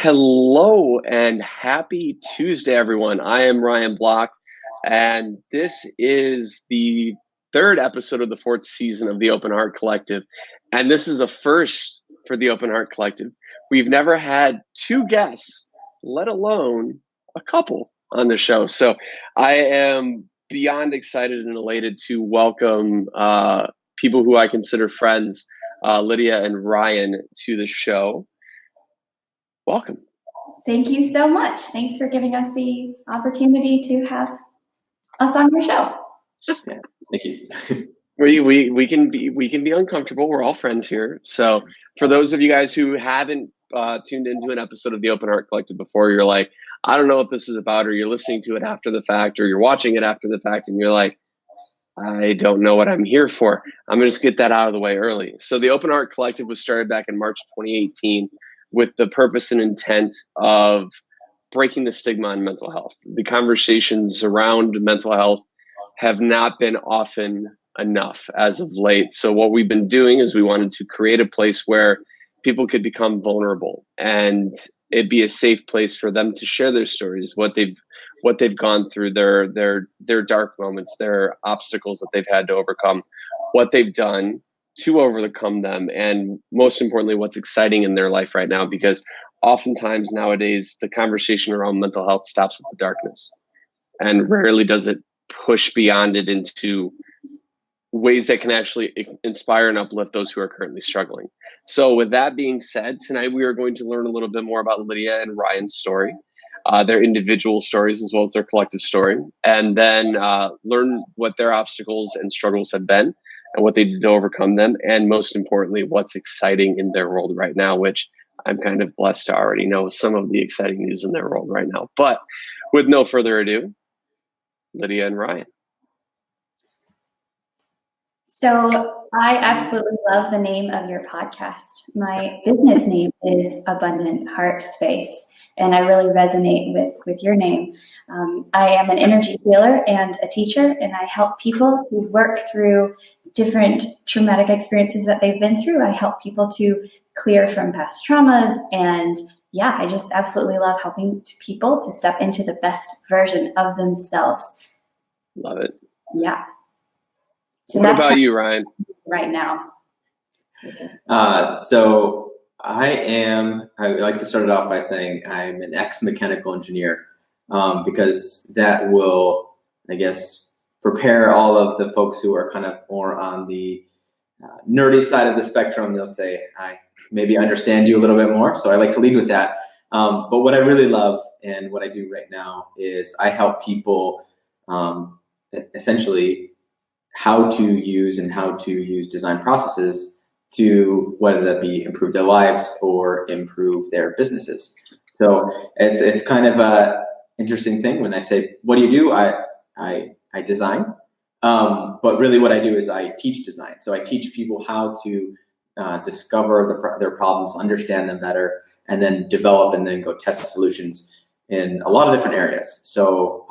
Hello and happy Tuesday, everyone. I am Ryan Block, and this is the third episode of the fourth season of the Open Heart Collective. And this is a first for the Open Heart Collective. We've never had two guests, let alone a couple on the show. So I am beyond excited and elated to welcome people who I consider friends, Lydia and Ryan, to the show. Welcome. Thank you so much. Thanks for giving us the opportunity to have us on your show. Yeah, thank you. We can be uncomfortable. We're all friends here. So for those of you guys who haven't tuned into an episode of the Open Heart Collective before, you're like, I don't know what this is about, or you're listening to it after the fact, or you're watching it after the fact, and you're like, I don't know what I'm here for. I'm going to just get that out of the way early. So the Open Heart Collective was started back in March 2018 with the purpose and intent of breaking the stigma on mental health. The conversations around mental health have not been often enough as of late. So what we've been doing is we wanted to create a place where people could become vulnerable and it'd be a safe place for them to share their stories, what they've gone through, their dark moments, their obstacles that they've had to overcome, what they've done to overcome them, and most importantly, what's exciting in their life right now, because oftentimes nowadays the conversation around mental health stops at the darkness and rarely does it push beyond it into ways that can actually inspire and uplift those who are currently struggling. So with that being said, tonight we are going to learn a little bit more about Lydia and Ryan's story, their individual stories as well as their collective story, and then learn what their obstacles and struggles have been and what they did to overcome them, and most importantly, what's exciting in their world right now, which I'm kind of blessed to already know some of the exciting news in their world right now. But with no further ado, Lydia and Ryan. So I absolutely love the name of your podcast. My business name is Abundant Heart Space, and I really resonate with your name. I am an energy healer and a teacher, and I help people who work through different traumatic experiences that they've been through. I help people to clear from past traumas, and yeah, I just absolutely love helping people to step into the best version of themselves. Love it. Yeah. So what about you, Ryan? Right now. So I like to start it off by saying I'm an ex-mechanical engineer, because that will, I guess, prepare all of the folks who are kind of more on the nerdy side of the spectrum. They'll say, I maybe understand you a little bit more. So I like to lead with that. But what I really love and what I do right now is I help people essentially how to use design processes to, whether that be improve their lives or improve their businesses. So it's kind of a interesting thing when I say, what do you do? I design, but really what I do is I teach design. So I teach people how to discover their problems, understand them better, and then develop and then go test solutions in a lot of different areas. So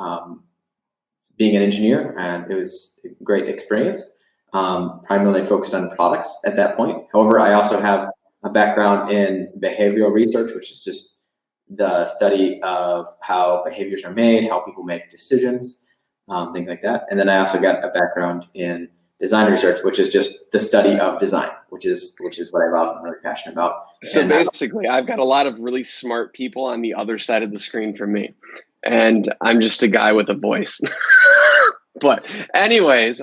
being an engineer, and it was a great experience, primarily focused on products at that point. However, I also have a background in behavioral research, which is just the study of how behaviors are made, how people make decisions, things like that. And then I also got a background in design research, which is just the study of design, which is what I love and really passionate about. So basically, I've got a lot of really smart people on the other side of the screen from me, and I'm just a guy with a voice. But anyways,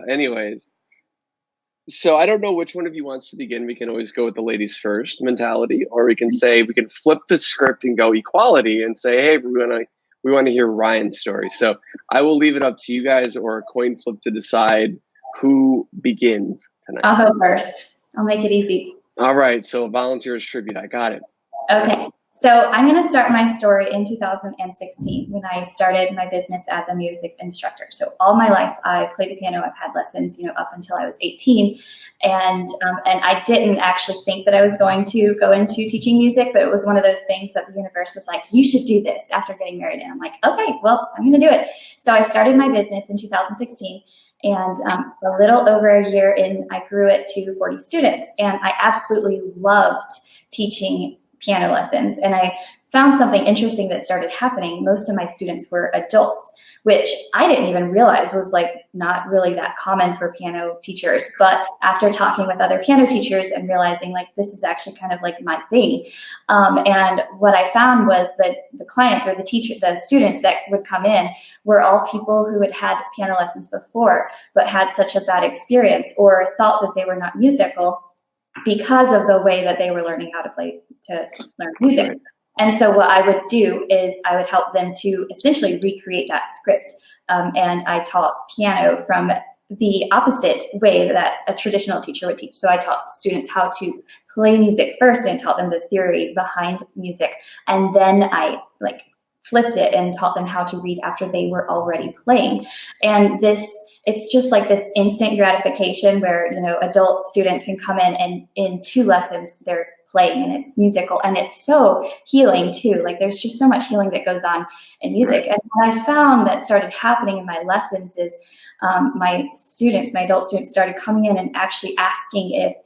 so I don't know which one of you wants to begin. We can always go with the ladies first mentality, or we can flip the script and go equality and say, hey, we want to hear Ryan's story. So I will leave it up to you guys, or a coin flip to decide who begins tonight. I'll go first. I'll make it easy. All right. So volunteers tribute. I got it. Okay. So I'm going to start my story in 2016 when I started my business as a music instructor. So all my life I played the piano. I've had lessons, up until I was 18, and I didn't actually think that I was going to go into teaching music, but it was one of those things that the universe was like, you should do this after getting married. And I'm like, okay, well, I'm going to do it. So I started my business in 2016. And a little over a year in, I grew it to 40 students. And I absolutely loved teaching piano lessons. And I found something interesting that started happening. Most of my students were adults, which I didn't even realize was like not really that common for piano teachers. But after talking with other piano teachers and realizing like this is actually kind of like my thing. And what I found was that the clients or the students that would come in were all people who had had piano lessons before, but had such a bad experience or thought that they were not musical because of the way that they were learning how to learn music. Right. And so what I would do is I would help them to essentially recreate that script. And I taught piano from the opposite way that a traditional teacher would teach. So I taught students how to play music first and taught them the theory behind music. And then I flipped it and taught them how to read after they were already playing. And it's just like this instant gratification where, adult students can come in and in 2 lessons, they're playing and it's musical and it's so healing too. Like there's just so much healing that goes on in music. Right. And what I found that started happening in my lessons is my adult students started coming in and actually asking if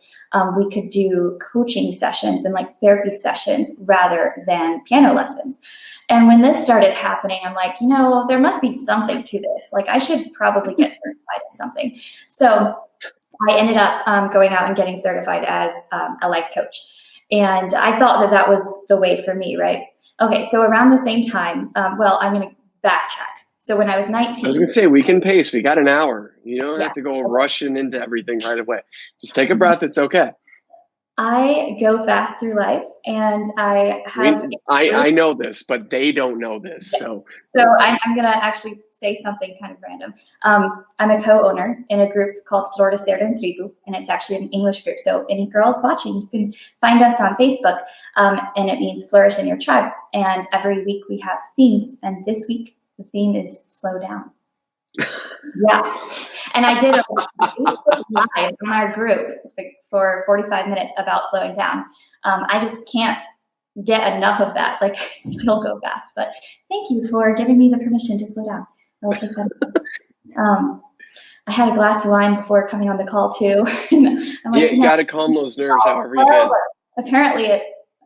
we could do coaching sessions and like therapy sessions rather than piano lessons. And when this started happening, I'm like, there must be something to this. Like I should probably get certified in something. So I ended up going out and getting certified as a life coach. And I thought that was the way for me, right? Okay, so around the same time, I'm going to backtrack. So when I was 19. I was going to say, we can pace. We got an hour. You don't have to go rushing into everything right away. Just take a breath. It's okay. I go fast through life, and I have. I know this, but they don't know this. Yes. So I'm going to actually say something kind of random. I'm a co-owner in a group called Florida Cerda and Tribu, and it's actually an English group. So any girls watching, you can find us on Facebook, and it means flourish in your tribe. And every week we have themes, and this week the theme is slow down. Yeah. And I did a Facebook Live on our group for 45 minutes about slowing down. I just can't get enough of that. Like I still go fast, but thank you for giving me the permission to slow down. I will take that. I had a glass of wine before coming on the call too. I'm like, you got to calm those nerves however you can. Apparently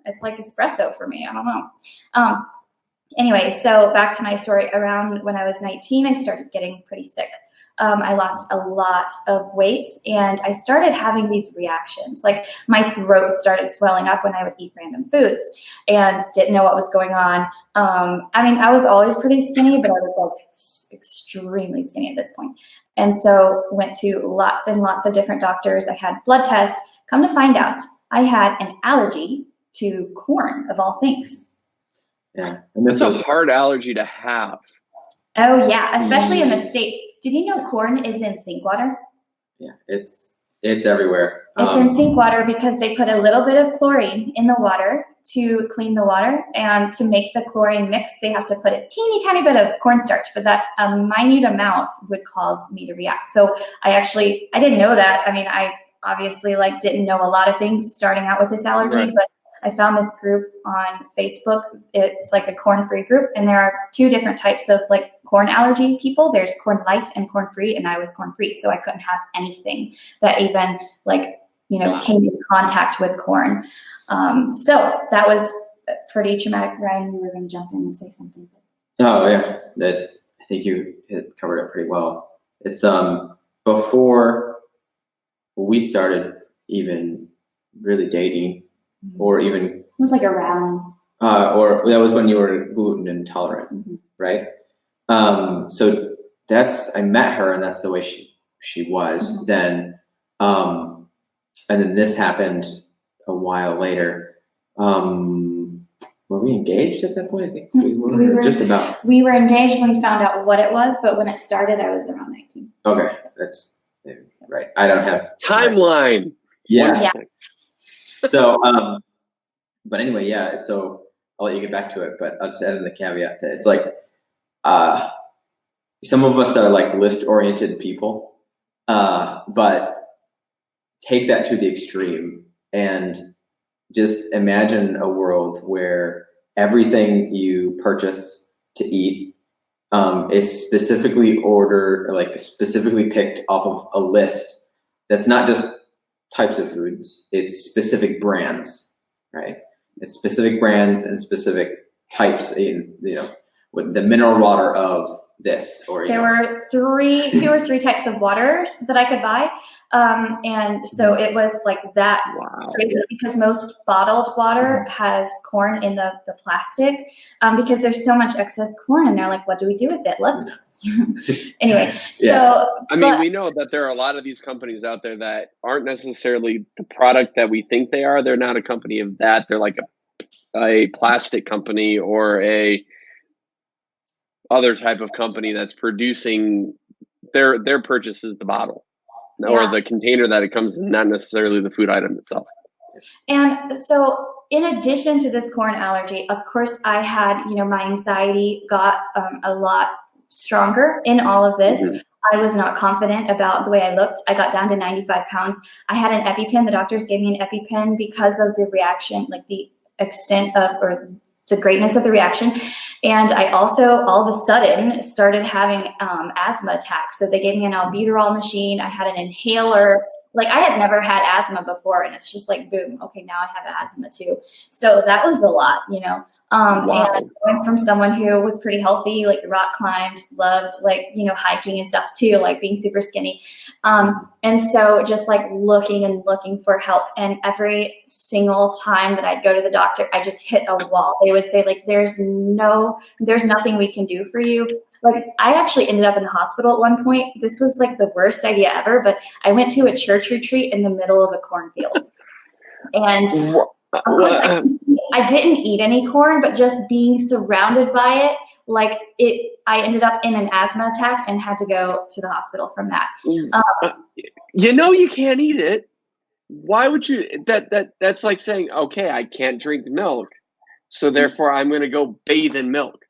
it's like espresso for me. I don't know. Anyway, so back to my story. Around when I was 19, I started getting pretty sick. I lost a lot of weight and I started having these reactions. Like my throat started swelling up when I would eat random foods and didn't know what was going on. I was always pretty skinny, but I was like extremely skinny at this point. And so went to lots and lots of different doctors. I had blood tests. Come to find out, I had an allergy to corn of all things. Yeah. It's a hard allergy to have. Oh yeah, especially in the States. Did you know corn is in sink water? Yeah, it's everywhere. It's in sink water because they put a little bit of chlorine in the water to clean the water, and to make the chlorine mix, they have to put a teeny tiny bit of cornstarch, but that a minute amount would cause me to react. So I didn't know that. I obviously didn't know a lot of things starting out with this allergy, right. But I found this group on Facebook. It's like a corn-free group, and there are 2 different types of corn allergy people. There's corn light and corn free, and I was corn free, so I couldn't have anything that even came in contact with corn. So that was pretty traumatic. Ryan, you were going to jump in and say something. Oh yeah, I think you covered it pretty well. It's before we started even really dating. Or even it was around or that was when you were gluten intolerant, mm-hmm. Right? So I met her and that's the way she was. Mm-hmm. Then and then this happened a while later. Were we engaged at that point? I think we were just about. We were engaged when we found out what it was, but when it started, I was around 19. Okay, that's right. I don't have timeline. Yeah. So, but anyway, yeah. So I'll let you get back to it, but I'll just add in the caveat that it's some of us are list-oriented people, but take that to the extreme and just imagine a world where everything you purchase to eat is specifically specifically picked off of a list that's not just types of foods, it's specific brands, right? It's specific brands and specific types in, with the mineral water of this, or there were 2 or 3 types of waters that I could buy. And so it was like that crazy, because most bottled water has corn in the plastic, because there's so much excess corn in there. Like, what do we do with it? Let's anyway. So I mean, we know that there are a lot of these companies out there that aren't necessarily the product that we think they are. They're not a company of that. They're like a plastic company or a other type of company that's producing their purchase is the bottle or the container that it comes in, not necessarily the food item itself. And so in addition to this corn allergy, of course, I had, my anxiety got a lot stronger in all of this. Mm-hmm. I was not confident about the way I looked. I got down to 95 pounds. I had an EpiPen. The doctors gave me an EpiPen because of the reaction, like the extent of, or the greatness of the reaction. And I also, all of a sudden, started having asthma attacks. So they gave me an albuterol machine. I had an inhaler. Like, I had never had asthma before, and it's just like, boom, okay, now I have asthma too. So that was a lot, And I went from someone who was pretty healthy, like rock climbed, loved hiking and stuff too, like being super skinny. And so just like looking for help. And every single time that I'd go to the doctor, I just hit a wall. They would say, like, there's nothing we can do for you. Like, I actually ended up in the hospital at one point. This was like the worst idea ever, but I went to a church retreat in the middle of a cornfield. And I didn't eat any corn, but just being surrounded by it, I ended up in an asthma attack and had to go to the hospital from that. You can't eat it. Why would you? That's like saying, okay, I can't drink milk, so therefore I'm going to go bathe in milk.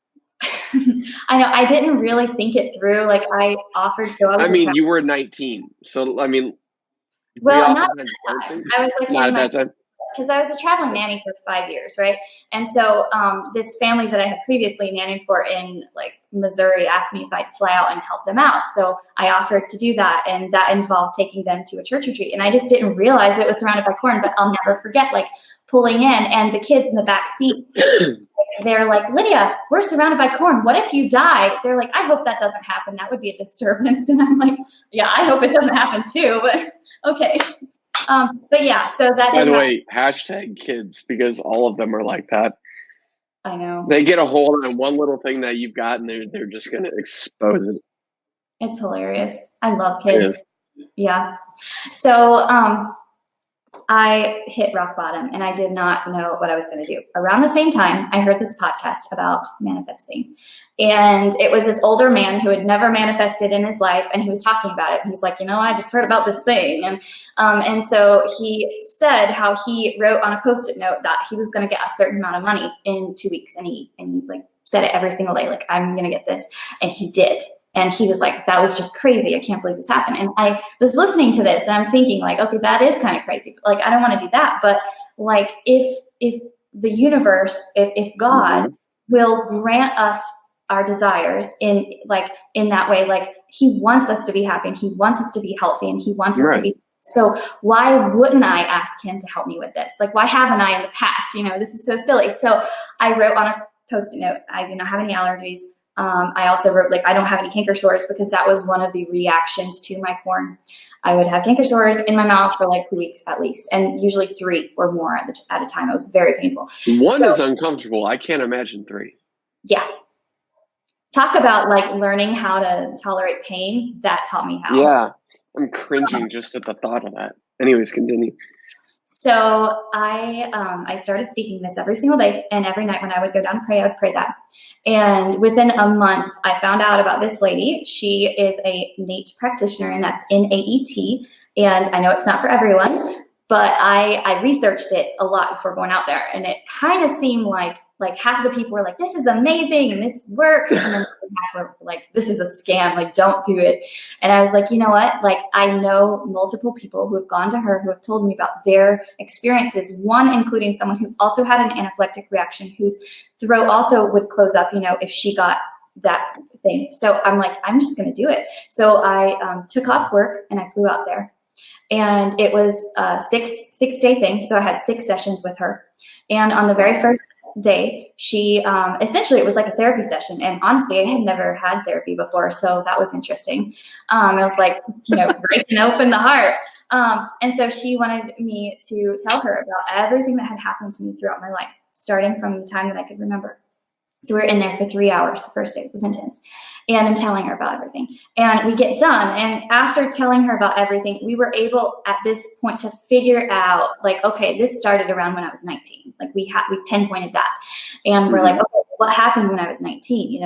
I know. I didn't really think it through. Like, I offered. You were 19, so well, not at that time. I was like, not at that time. Because I was a traveling nanny for 5 years, right? And so this family that I had previously nannied for in like Missouri asked me if I'd fly out and help them out. So I offered to do that, and that involved taking them to a church retreat. And I just didn't realize it was surrounded by corn, but I'll never forget like pulling in, and the kids in the back seat, they're like, Lydia, we're surrounded by corn. What if you die? They're like, I hope that doesn't happen. That would be a disturbance. And I'm like, yeah, I hope it doesn't happen too, but okay. But yeah, so that. By the way, #kids, because all of them are like that. I know. They get a hold on one little thing that you've got, and they're just going to expose it. It's hilarious. I love kids. Yeah. So I hit rock bottom, and I did not know what I was going to do. Around the same time, I heard this podcast about manifesting. And it was this older man who had never manifested in his life, and he was talking about it. And he's like, I just heard about this thing. And so he said how he wrote on a Post-it note that he was going to get a certain amount of money in 2 weeks. And he like said it every single day, like, I'm going to get this. And he did. And he was like, that was just crazy. I can't believe this happened. And I was listening to this, and I'm thinking like, okay, that is kind of crazy. But like, I don't want to do that. But like, if the universe, if God will grant us our desires in that way, like, he wants us to be happy, and he wants us to be healthy, and he wants us to be. So why wouldn't I ask him to help me with this? Like, why haven't I in the past? This is so silly. So I wrote on a Post-it note, I do not have any allergies. I also wrote, like, I don't have any canker sores, because that was one of the reactions to my corn. I would have canker sores in my mouth for like 2 weeks at least, and usually 3 or more at a time. It was very painful. One is uncomfortable. I can't imagine 3. Yeah. Talk about like learning how to tolerate pain. That taught me how. Yeah. I'm cringing just at the thought of that. Anyways, continue. So I started speaking this every single day, and every night when I would go down to pray, I would pray that. And within a month, I found out about this lady. She is a NAET practitioner, and that's NAET. And I know it's not for everyone, but I researched it a lot before going out there. And it kind of seemed like half of the people were like, this is amazing and this works. And then half were like, this is a scam. Like, don't do it. And I was like, you know what? Like, I know multiple people who have gone to her, who have told me about their experiences. One, including someone who also had an anaphylactic reaction, whose throat also would close up, if she got that thing. So I'm like, I'm just going to do it. So I took off work and I flew out there. And it was a six-day thing. So I had 6 sessions with her. And on the very first day, she essentially, it was like a therapy session. And honestly, I had never had therapy before. So that was interesting. It was like, breaking open the heart. And so she wanted me to tell her about everything that had happened to me throughout my life, starting from the time that I could remember. So we were in there for 3 hours. The first day. It was intense. And I'm telling her about everything. And we get done. And after telling her about everything, we were able at this point to figure out, like, okay, this started around when I was 19. Like we pinpointed that. And we're like, okay, what happened when I was 19,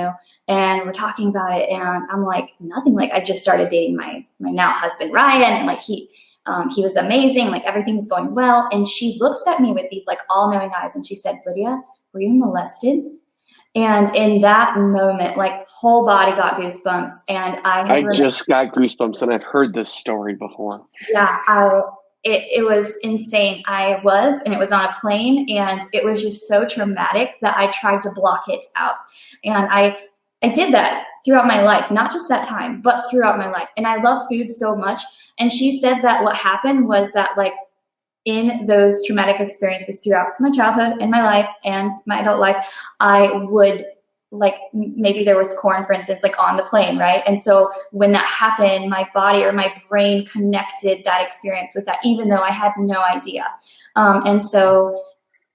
And we're talking about it. And I'm like, nothing. Like I just started dating my now husband, Ryan. And like he was amazing. Like everything's going well. And she looks at me with these like all-knowing eyes. And she said, Lydia, were you molested? And in that moment, like whole body got goosebumps. And I just got goosebumps, and I've heard this story before. Yeah, it was insane. And it was on a plane, and it was just so traumatic that I tried to block it out. And I did that throughout my life, not just that time, but throughout my life. And I love food so much. And she said that what happened was that like in those traumatic experiences throughout my childhood and my life and my adult life, I would like, maybe there was corn, for instance, like on the plane, right? And so when that happened, my body or my brain connected that experience with that, even though I had no idea. And so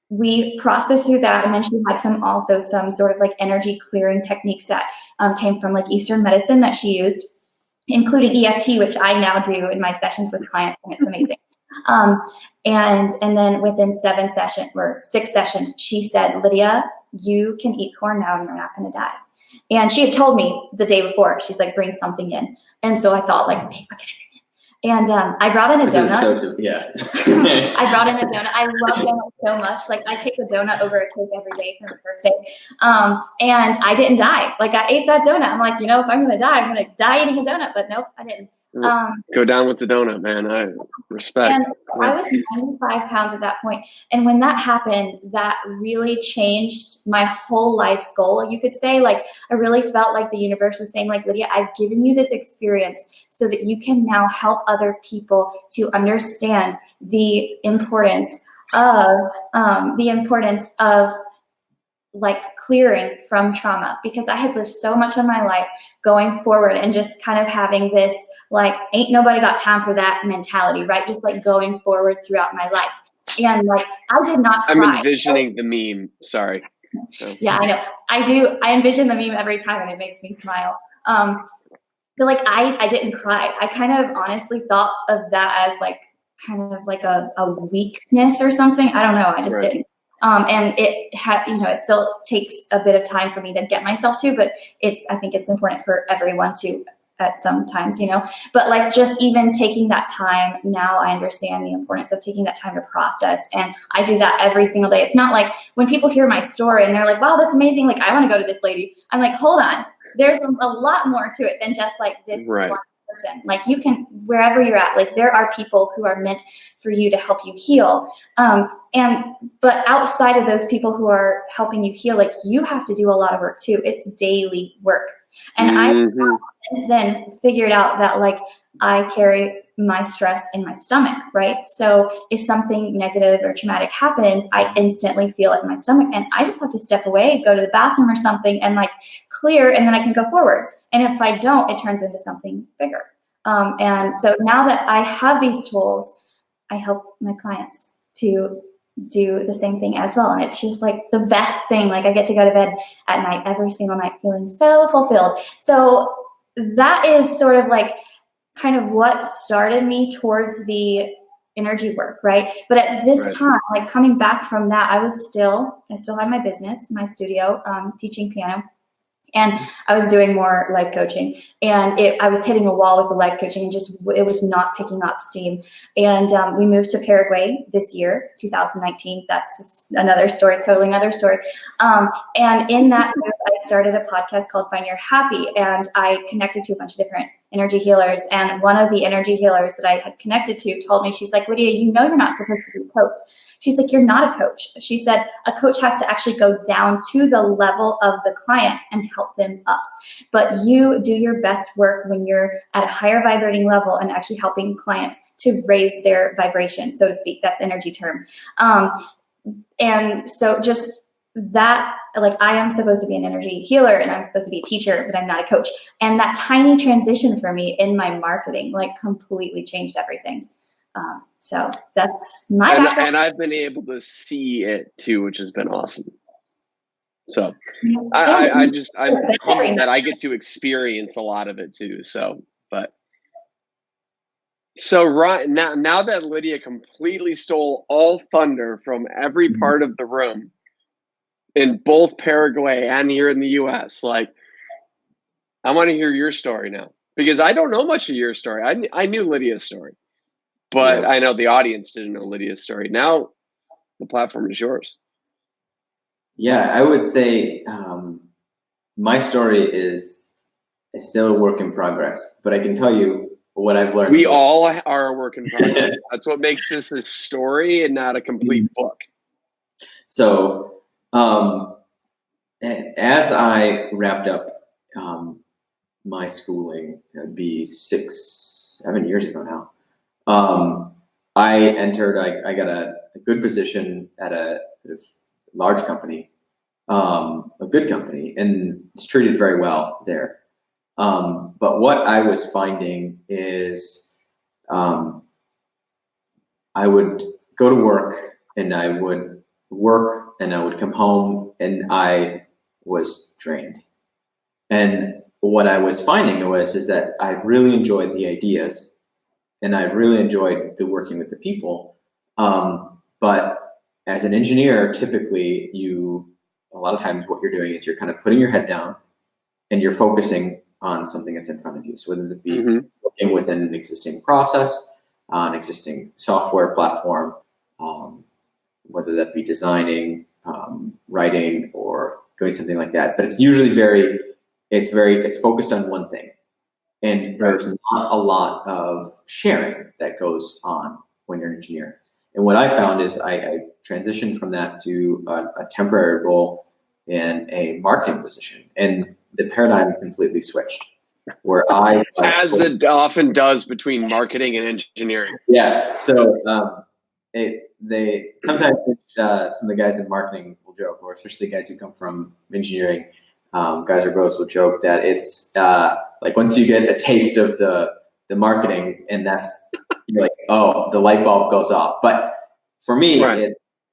we processed through that. And then she had some sort of like energy clearing techniques that came from like Eastern medicine that she used, including EFT, which I now do in my sessions with clients, and it's amazing. And then within 6 sessions, she said, Lydia, you can eat corn now and you're not going to die. And she had told me the day before, she's like, bring something in. And so I thought like, okay, what can I bring in? And I brought in a donut. Yeah. I brought in a donut. I love donuts so much. Like I take a donut over a cake every day for my birthday. And I didn't die. Like I ate that donut. I'm like, if I'm going to die, I'm going to die eating a donut. But nope, I didn't. Go down with the donut, man. I respect. And I was 95 pounds at that point. And when that happened, that really changed my whole life's goal. You could say, like, I really felt like the universe was saying, like, Lydia, I've given you this experience so that you can now help other people to understand the importance of like clearing from trauma, because I had lived so much of my life going forward and just kind of having this like ain't nobody got time for that mentality, right? Just like going forward throughout my life. And like I did not cry. I'm envisioning the meme. Sorry. Yeah, I know. I do. I envision the meme every time and it makes me smile. But like I didn't cry. I kind of honestly thought of that as like kind of like a weakness or something. I don't know. I just didn't. And it had, it still takes a bit of time for me to get myself to, but I think it's important for everyone to at some times, but like just even taking that time, now I understand the importance of taking that time to process. And I do that every single day. It's not like when people hear my story and they're like, wow, that's amazing. Like, I want to go to this lady. I'm like, hold on. There's a lot more to it than just like this one person. Like you can, wherever you're at, like there are people who are meant for you to help you heal. But outside of those people who are helping you heal, like you have to do a lot of work too. It's daily work. And I've since then figured out that like I carry my stress in my stomach, right? So if something negative or traumatic happens, I instantly feel it in my stomach and I just have to step away, go to the bathroom or something and like clear, and then I can go forward. And if I don't, it turns into something bigger. And so now that I have these tools, I help my clients to do the same thing as well. And it's just like the best thing. Like I get to go to bed at night, every single night, feeling so fulfilled. So that is sort of like kind of what started me towards the energy work, right? But at this time, like coming back from that, I still had my business, my studio, teaching piano. And I was doing more life coaching, and I was hitting a wall with the life coaching, and it was not picking up steam. And we moved to Paraguay this year, 2019. That's another story, totally another story. And in that move, I started a podcast called Find Your Happy, and I connected to a bunch of different energy healers. And one of the energy healers that I had connected to told me, she's like, Lydia, you know, you're not supposed to be a coach. She's like, you're not a coach. She said, a coach has to actually go down to the level of the client and help them up. But you do your best work when you're at a higher vibrating level and actually helping clients to raise their vibration, so to speak. That's energy term. And so just that, like, I am supposed to be an energy healer and I'm supposed to be a teacher, but I'm not a coach. And that tiny transition for me in my marketing, like, completely changed everything. So that's my background. And I've been able to see it too, which has been awesome. So I'm humbled that I get to experience a lot of it too. So right now that Lydia completely stole all thunder from every part of the room in both Paraguay and here in the US, like, I want to hear your story now, because I don't know much of your story. I knew Lydia's story, but I know the audience didn't know Lydia's story. Now the platform is yours. Yeah, I would say my story is still a work in progress, but I can tell you what I've learned. We all are a work in progress. That's what makes this a story and not a complete book. So as I wrapped up my schooling, it'd be 6-7 years ago now, I got a good position at a large company, a good company, and it's treated very well there. But what I was finding is I would go to work and I would work and I would come home and I was drained. And what I was finding is that I really enjoyed the ideas and I really enjoyed the working with the people. But as an engineer, typically a lot of times what you're doing is you're kind of putting your head down and you're focusing on something that's in front of you. So whether it be working within an existing process, an existing software platform, whether that be designing, writing, or doing something like that. But it's usually it's focused on one thing. And there's not a lot of sharing that goes on when you're an engineer. And what I found is I transitioned from that to a temporary role in a marketing position. And the paradigm completely switched. Where as it often does between marketing and engineering. Yeah. So they sometimes some of the guys in marketing will joke, or especially guys who come from engineering, guys or girls will joke that it's like once you get a taste of the marketing, and you're like, oh, the light bulb goes off. But for me,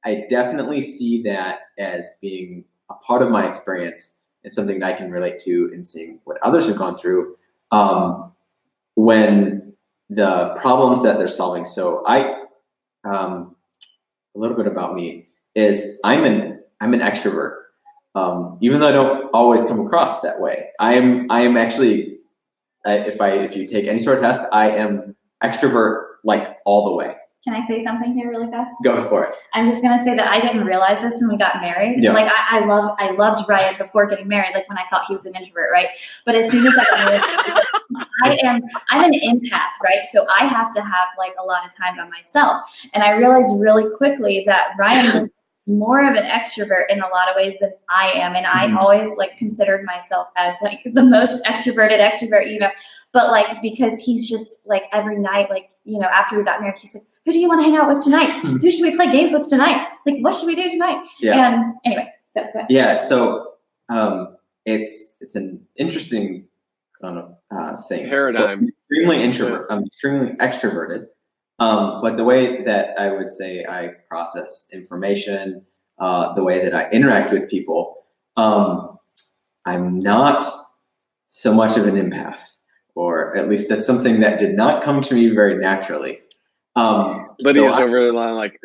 I definitely see that as being a part of my experience. It's something that I can relate to in seeing what others have gone through when the problems that they're solving. So a little bit about me is I'm an extrovert, even though I don't always come across that way. I am actually, if you take any sort of test, I am extrovert like all the way. Can I say something here really fast? Go for it. I'm just going to say that I didn't realize this when we got married. Yeah. Like I loved Ryan before getting married, like when I thought he was an introvert, right? But as soon as I got married, I'm an empath, right? So I have to have like a lot of time by myself. And I realized really quickly that Ryan was more of an extrovert in a lot of ways than I am. And I always like considered myself as like the most extroverted extrovert, but like, because he's just like every night, like, after we got married, he's like, who do you want to hang out with tonight? Who should we play games with tonight? Like, what should we do tonight? Yeah. And anyway, so go ahead. Yeah. So it's an interesting kind of thing. Paradigm. So I'm extremely extroverted. But the way that I would say I process information, the way that I interact with people, I'm not so much of an empath, or at least that's something that did not come to me very naturally. Lydia's over the line like,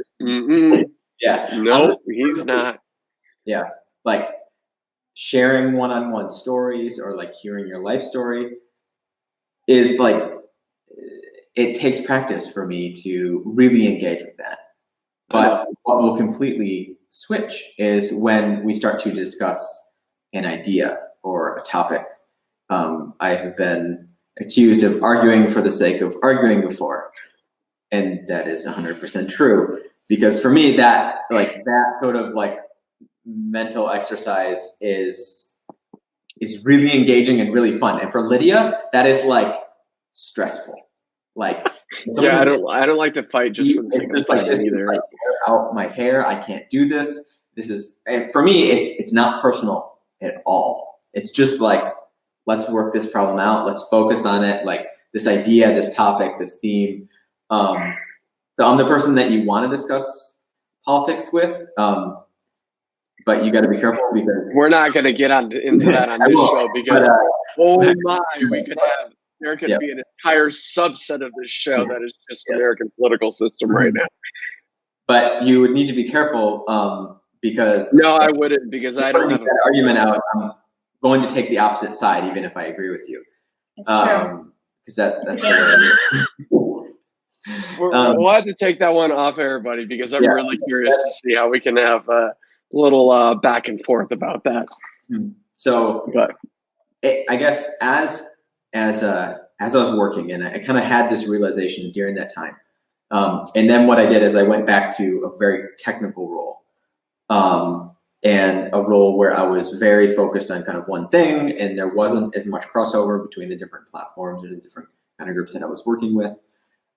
yeah, no, he's not. Yeah, like sharing one-on-one stories or like hearing your life story is like, it takes practice for me to really engage with that. But what will completely switch is when we start to discuss an idea or a topic. I have been accused of arguing for the sake of arguing before. And that is 100% true. Because for me, that sort of like mental exercise is really engaging and really fun. And for Lydia, that is like stressful. Like, yeah, I don't like to fight just for the sake of fighting either. Like, out my hair, I can't do this. This is, and for me, it's not personal at all. It's just like, let's work this problem out. Let's focus on it. Like this idea, this topic, this theme. So I'm the person that you want to discuss politics with. But you got to be careful because we're not going to get into that on this show because oh my, there could be an entire subset of this show that is just American political system right now. But you would need to be careful because no, I wouldn't, because I don't have an argument out. I'm going to take the opposite side, even if I agree with you. It's true. Because that's we'll have to take that one off, everybody, because I'm really curious to see how we can have a little back and forth about that. So, I guess as I was working, and I kind of had this realization during that time. And then what I did is I went back to a very technical role, and a role where I was very focused on kind of one thing, and there wasn't as much crossover between the different platforms or the different kind of groups that I was working with.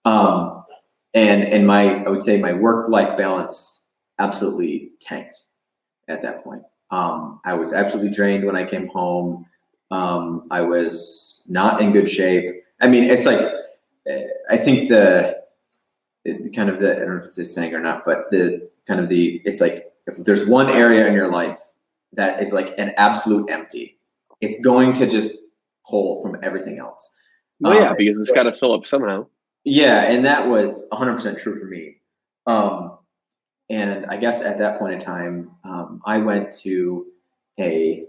And I would say my work-life balance absolutely tanked at that point. I was absolutely drained when I came home. I was not in good shape. I mean, it's like, I think I don't know if it's this saying or not, but it's like, if there's one area in your life that is like an absolute empty, it's going to just pull from everything else. Well, because it's got to fill up somehow. Yeah, and that was 100% true for me. And I guess at that point in time, I went to it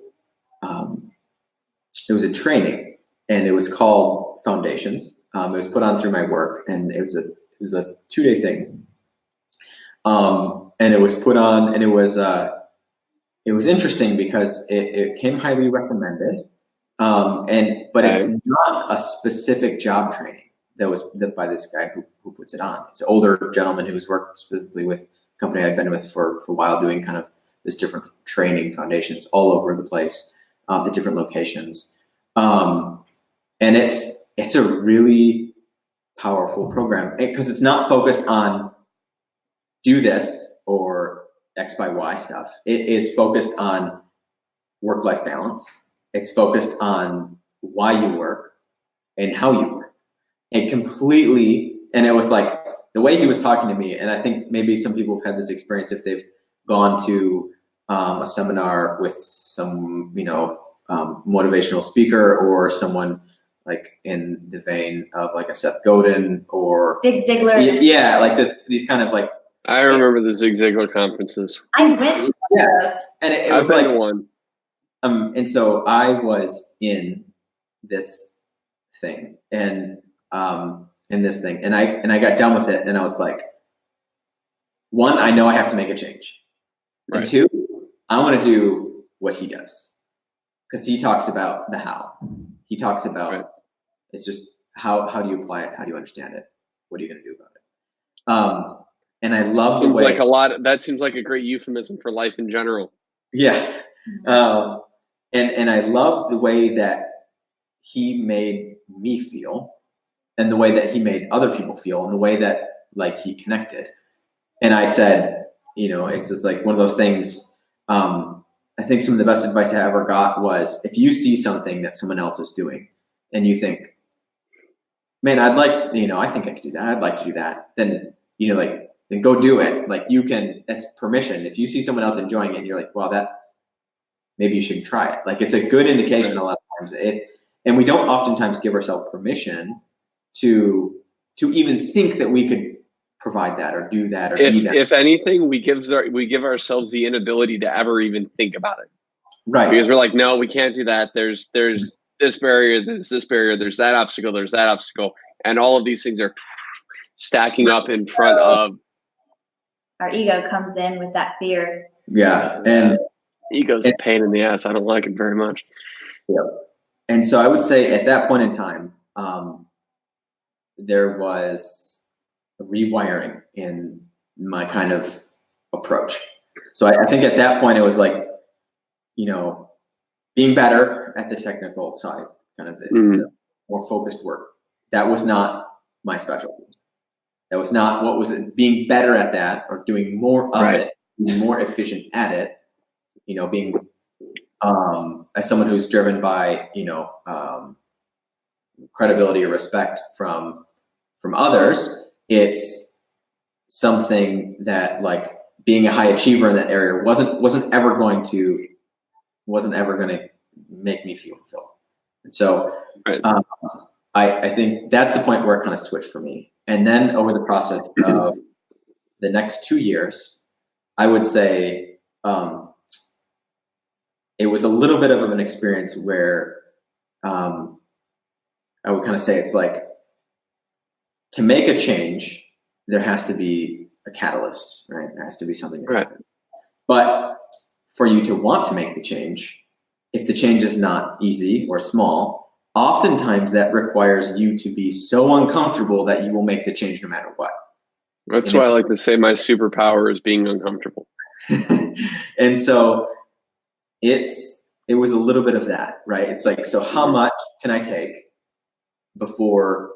was a training, and it was called Foundations. It was put on through my work, and it was a 2-day thing. And it was put on, and it was interesting because it came highly recommended. But it's not a specific job training that was by this guy who puts it on. It's an older gentleman who's worked specifically with a company I'd been with for a while, doing kind of this different training foundations all over the place, the different locations. And it's a really powerful program because it's not focused on do this or X by Y stuff. It is focused on work-life balance. It's focused on why you work and how you work. And it was like the way he was talking to me, and I think maybe some people have had this experience if they've gone to a seminar with some, motivational speaker or someone like in the vein of like a Seth Godin or Zig Ziglar. Yeah, like these kind of like. I remember the Zig Ziglar conferences. I went to those. And it was like one. And so I was in this thing and I got done with it, and I was like, one, I know I have to make a change. Right. And two, I want to do what he does. Because he talks about the how. He talks about it's just how do you apply it? How do you understand it? What are you going to do about it? And I love the way that seems like a great euphemism for life in general. Yeah. And I love the way that he made me feel, and the way that he made other people feel, and the way that like he connected. And I said, it's just like one of those things. I think some of the best advice I ever got was, if you see something that someone else is doing and you think, man, I'd like, I think I could do that. I'd like to do that. Then, then go do it. Like that's permission. If you see someone else enjoying it and you're like, well, maybe you should try it. Like it's a good indication a lot of times. And we don't oftentimes give ourselves permission to even think that we could provide that or do that or be that. If anything, we give ourselves the inability to ever even think about it. Right. Because we're like, no, we can't do that. There's this barrier, there's this barrier, there's that obstacle, and all of these things are stacking up in front of. Our ego comes in with that fear. Yeah. And ego's a pain in the ass. I don't like it very much. Yeah. And so I would say at that point in time, there was a rewiring in my kind of approach. So I think at that point it was like, being better at the technical side, kind of the more focused work. That was not my specialty. That was not what was it. Being better at that, or doing more of it, being more efficient at it, being as someone who's driven by, credibility or respect from others, it's something that, like, being a high achiever in that area wasn't ever going to make me feel fulfilled. And so I think that's the point where it kind of switched for me. And then over the process of the next 2 years, I would say it was a little bit of an experience where I would kind of say it's like, to make a change, there has to be a catalyst, right? There has to be something that happens. But for you to want to make the change, if the change is not easy or small, oftentimes that requires you to be so uncomfortable that you will make the change no matter what. That's why I like to say my superpower is being uncomfortable. And so it was a little bit of that, right? It's like, so how much can I take before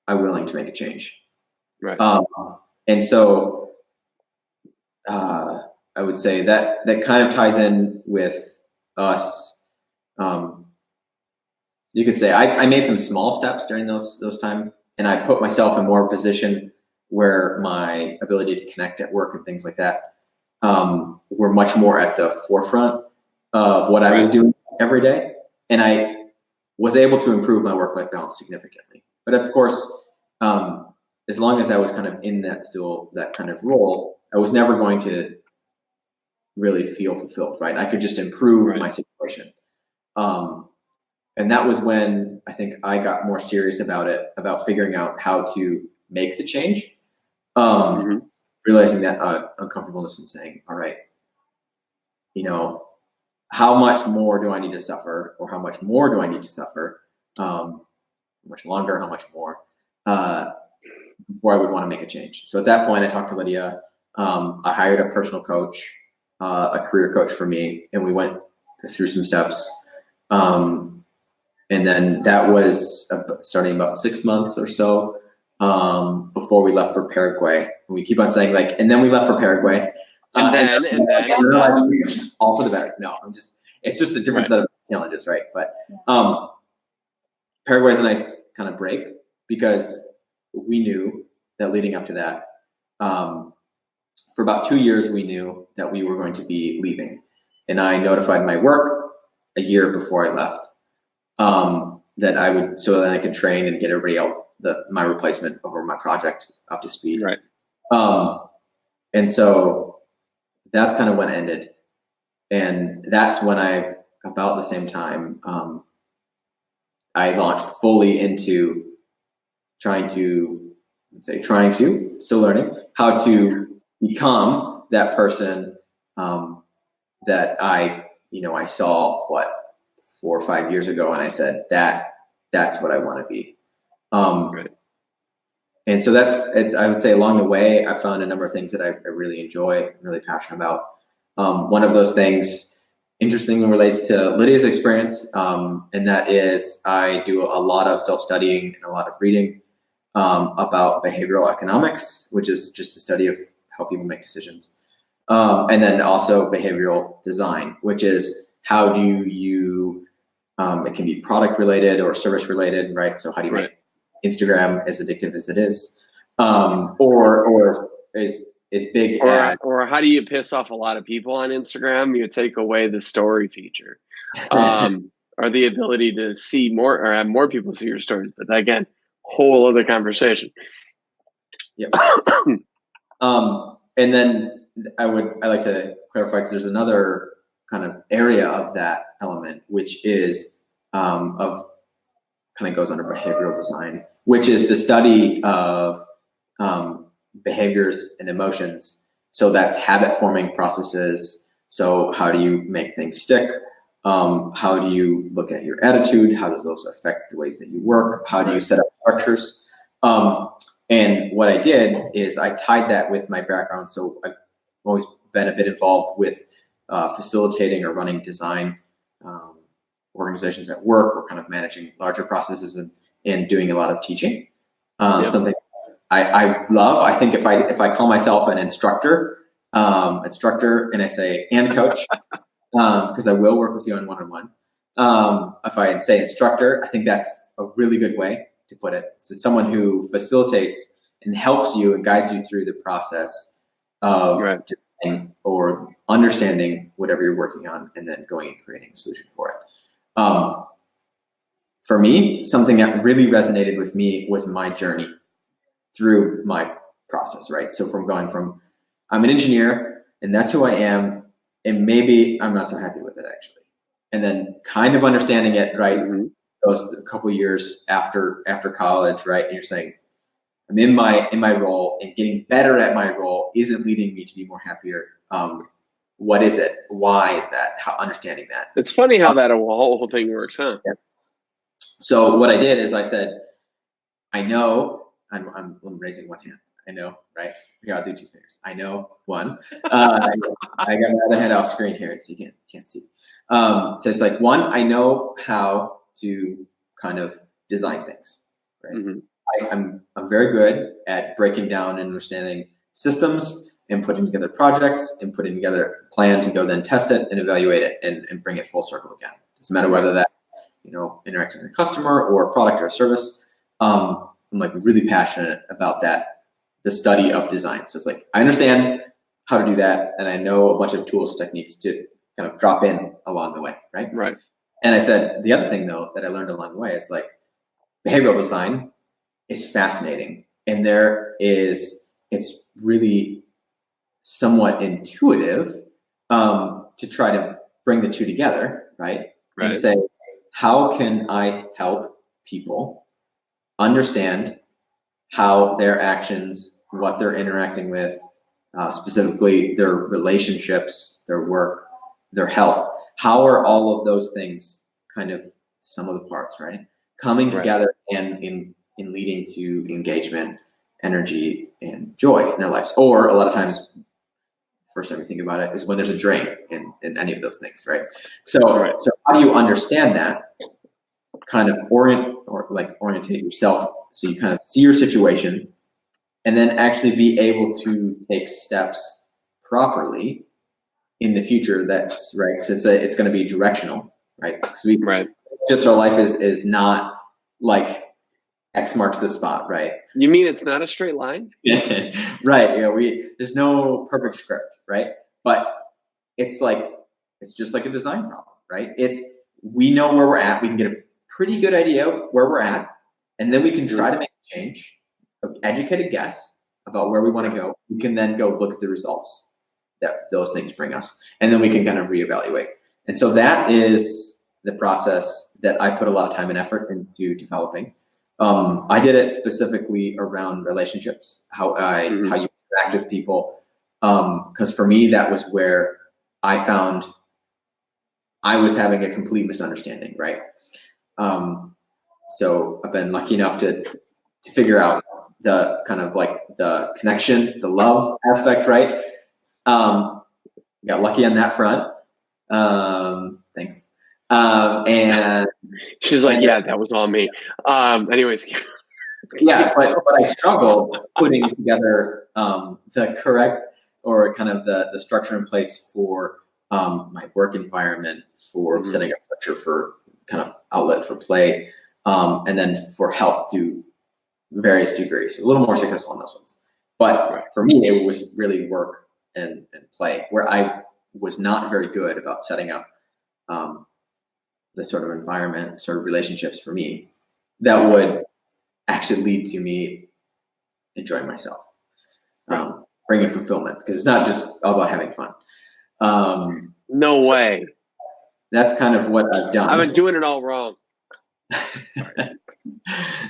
I'm willing to make a change? Right. And so I would say that kind of ties in with us. You could say I made some small steps during those times, and I put myself in more position where my ability to connect at work and things like that were much more at the forefront of what I was doing every day. And I was able to improve my work-life balance significantly. But of course, as long as I was kind of in that kind of role, I was never going to really feel fulfilled, right? I could just improve my situation. And that was when I think I got more serious about figuring out how to make the change. Realizing that uncomfortableness and saying, all right, how much more do I need to suffer, or how much more do I need to suffer? How much longer, how much more, before I would want to make a change. So at that point, I talked to Lydia. I hired a personal coach, a career coach for me, and we went through some steps. And then that was starting about 6 months or so before we left for Paraguay. And we keep on saying, like, and then we left for Paraguay. And then all for the better. No, it's just a different set of challenges, right? But Paraguay is a nice kind of break, because we knew that leading up to that, for about 2 years, we knew that we were going to be leaving. And I notified my work a year before I left, that I would, so that I could train and get everybody out, my replacement over my project up to speed. Right. And so that's kind of when it ended. And that's when about the same time, I launched fully into still learning how to become that person that I saw 4 or 5 years ago, and I said that's what I want to be. And so I would say along the way, I found a number of things that I really enjoy, really passionate about. One of those things, interestingly, relates to Lydia's experience, and that is I do a lot of self-studying and a lot of reading about behavioral economics, which is just the study of how people make decisions. And then also behavioral design, which is how do you, it can be product related or service related, right? So how do you make Instagram as addictive as it is, or is big ad, or how do you piss off a lot of people on Instagram? You take away the story feature, or the ability to see more or have more people see your stories. But again, whole other conversation. Yep. And then I like to clarify, because there's another kind of area of that element, which is kind of goes under behavioral design, which is the study of behaviors and emotions. So that's habit forming processes. So how do you make things stick? How do you look at your attitude? How does those affect the ways that you work? How do you set up structures? And what I did is I tied that with my background. So I've always been a bit involved with facilitating or running design organizations at work, or kind of managing larger processes, and doing a lot of teaching. Something I love. I think if I call myself an instructor, and I say and coach, because I will work with you on one-on-one. If I say instructor, I think that's a really good way to put it. So someone who facilitates and helps you and guides you through the process of designing or understanding whatever you're working on, and then going and creating a solution for it. For me, something that really resonated with me was my journey through my process, right? So I'm an engineer and that's who I am, and maybe I'm not so happy with it actually. And then kind of understanding it, right? Those a couple of years after college, right? And you're saying, I'm in my role, and getting better at my role isn't leading me to be more happier. What is it? Why is that? How understanding that? It's funny how that whole thing works, huh? Yeah. So what I did is I said, I know, I'm raising one hand. I know, right? We gotta do two fingers. I know one. I got my other hand off screen here, so you can't see. So it's like, one, I know how to kind of design things, right? I'm very good at breaking down and understanding systems, and putting together projects, and putting together a plan to go then test it and evaluate it, and bring it full circle again. Doesn't matter whether that's, interacting with a customer or a product or a service. I'm like really passionate about that, the study of design. So it's like, I understand how to do that, and I know a bunch of tools and techniques to kind of drop in along the way, right? Right. And I said, the other thing though that I learned along the way is like, behavioral design is fascinating, and it's really somewhat intuitive to try to bring the two together, right? And say, how can I help people understand how their actions, what they're interacting with, specifically their relationships, their work, their health, how are all of those things kind of some of the parts, right? Coming together and in leading to engagement, energy, and joy in their lives. Or a lot of times, first time you think about it is when there's a drain in any of those things, right? So how do you understand that? Kind of orientate yourself so you kind of see your situation, and then actually be able to take steps properly in the future. That's right. Because it's going to be directional, right? Because our life is not like X marks the spot, right? You mean it's not a straight line? Right. There's no perfect script, right? But it's just like a design problem, right? We know where we're at. We can get a pretty good idea where we're at, and then we can try to make a change, an educated guess about where we want to go. We can then go look at the results that those things bring us, and then we can kind of reevaluate. And so that is the process that I put a lot of time and effort into developing. I did it specifically around relationships, how you interact with people. Because for me, that was where I found I was having a complete misunderstanding, right? So I've been lucky enough to figure out the kind of like the connection, the love aspect, right? Got lucky on that front. Thanks. And she's like, yeah, that was all me. Anyways. Yeah, but I struggled putting together the correct or kind of the structure in place for my work environment, for setting up structure for kind of outlet for play, and then for health to various degrees. A little more successful on those ones. But for me, it was really work and play, where I was not very good about setting up the sort of environment, sort of relationships for me that would actually lead to me enjoying myself, bringing fulfillment, because it's not just all about having fun. No way. That's kind of what I've done. I've been doing it all wrong.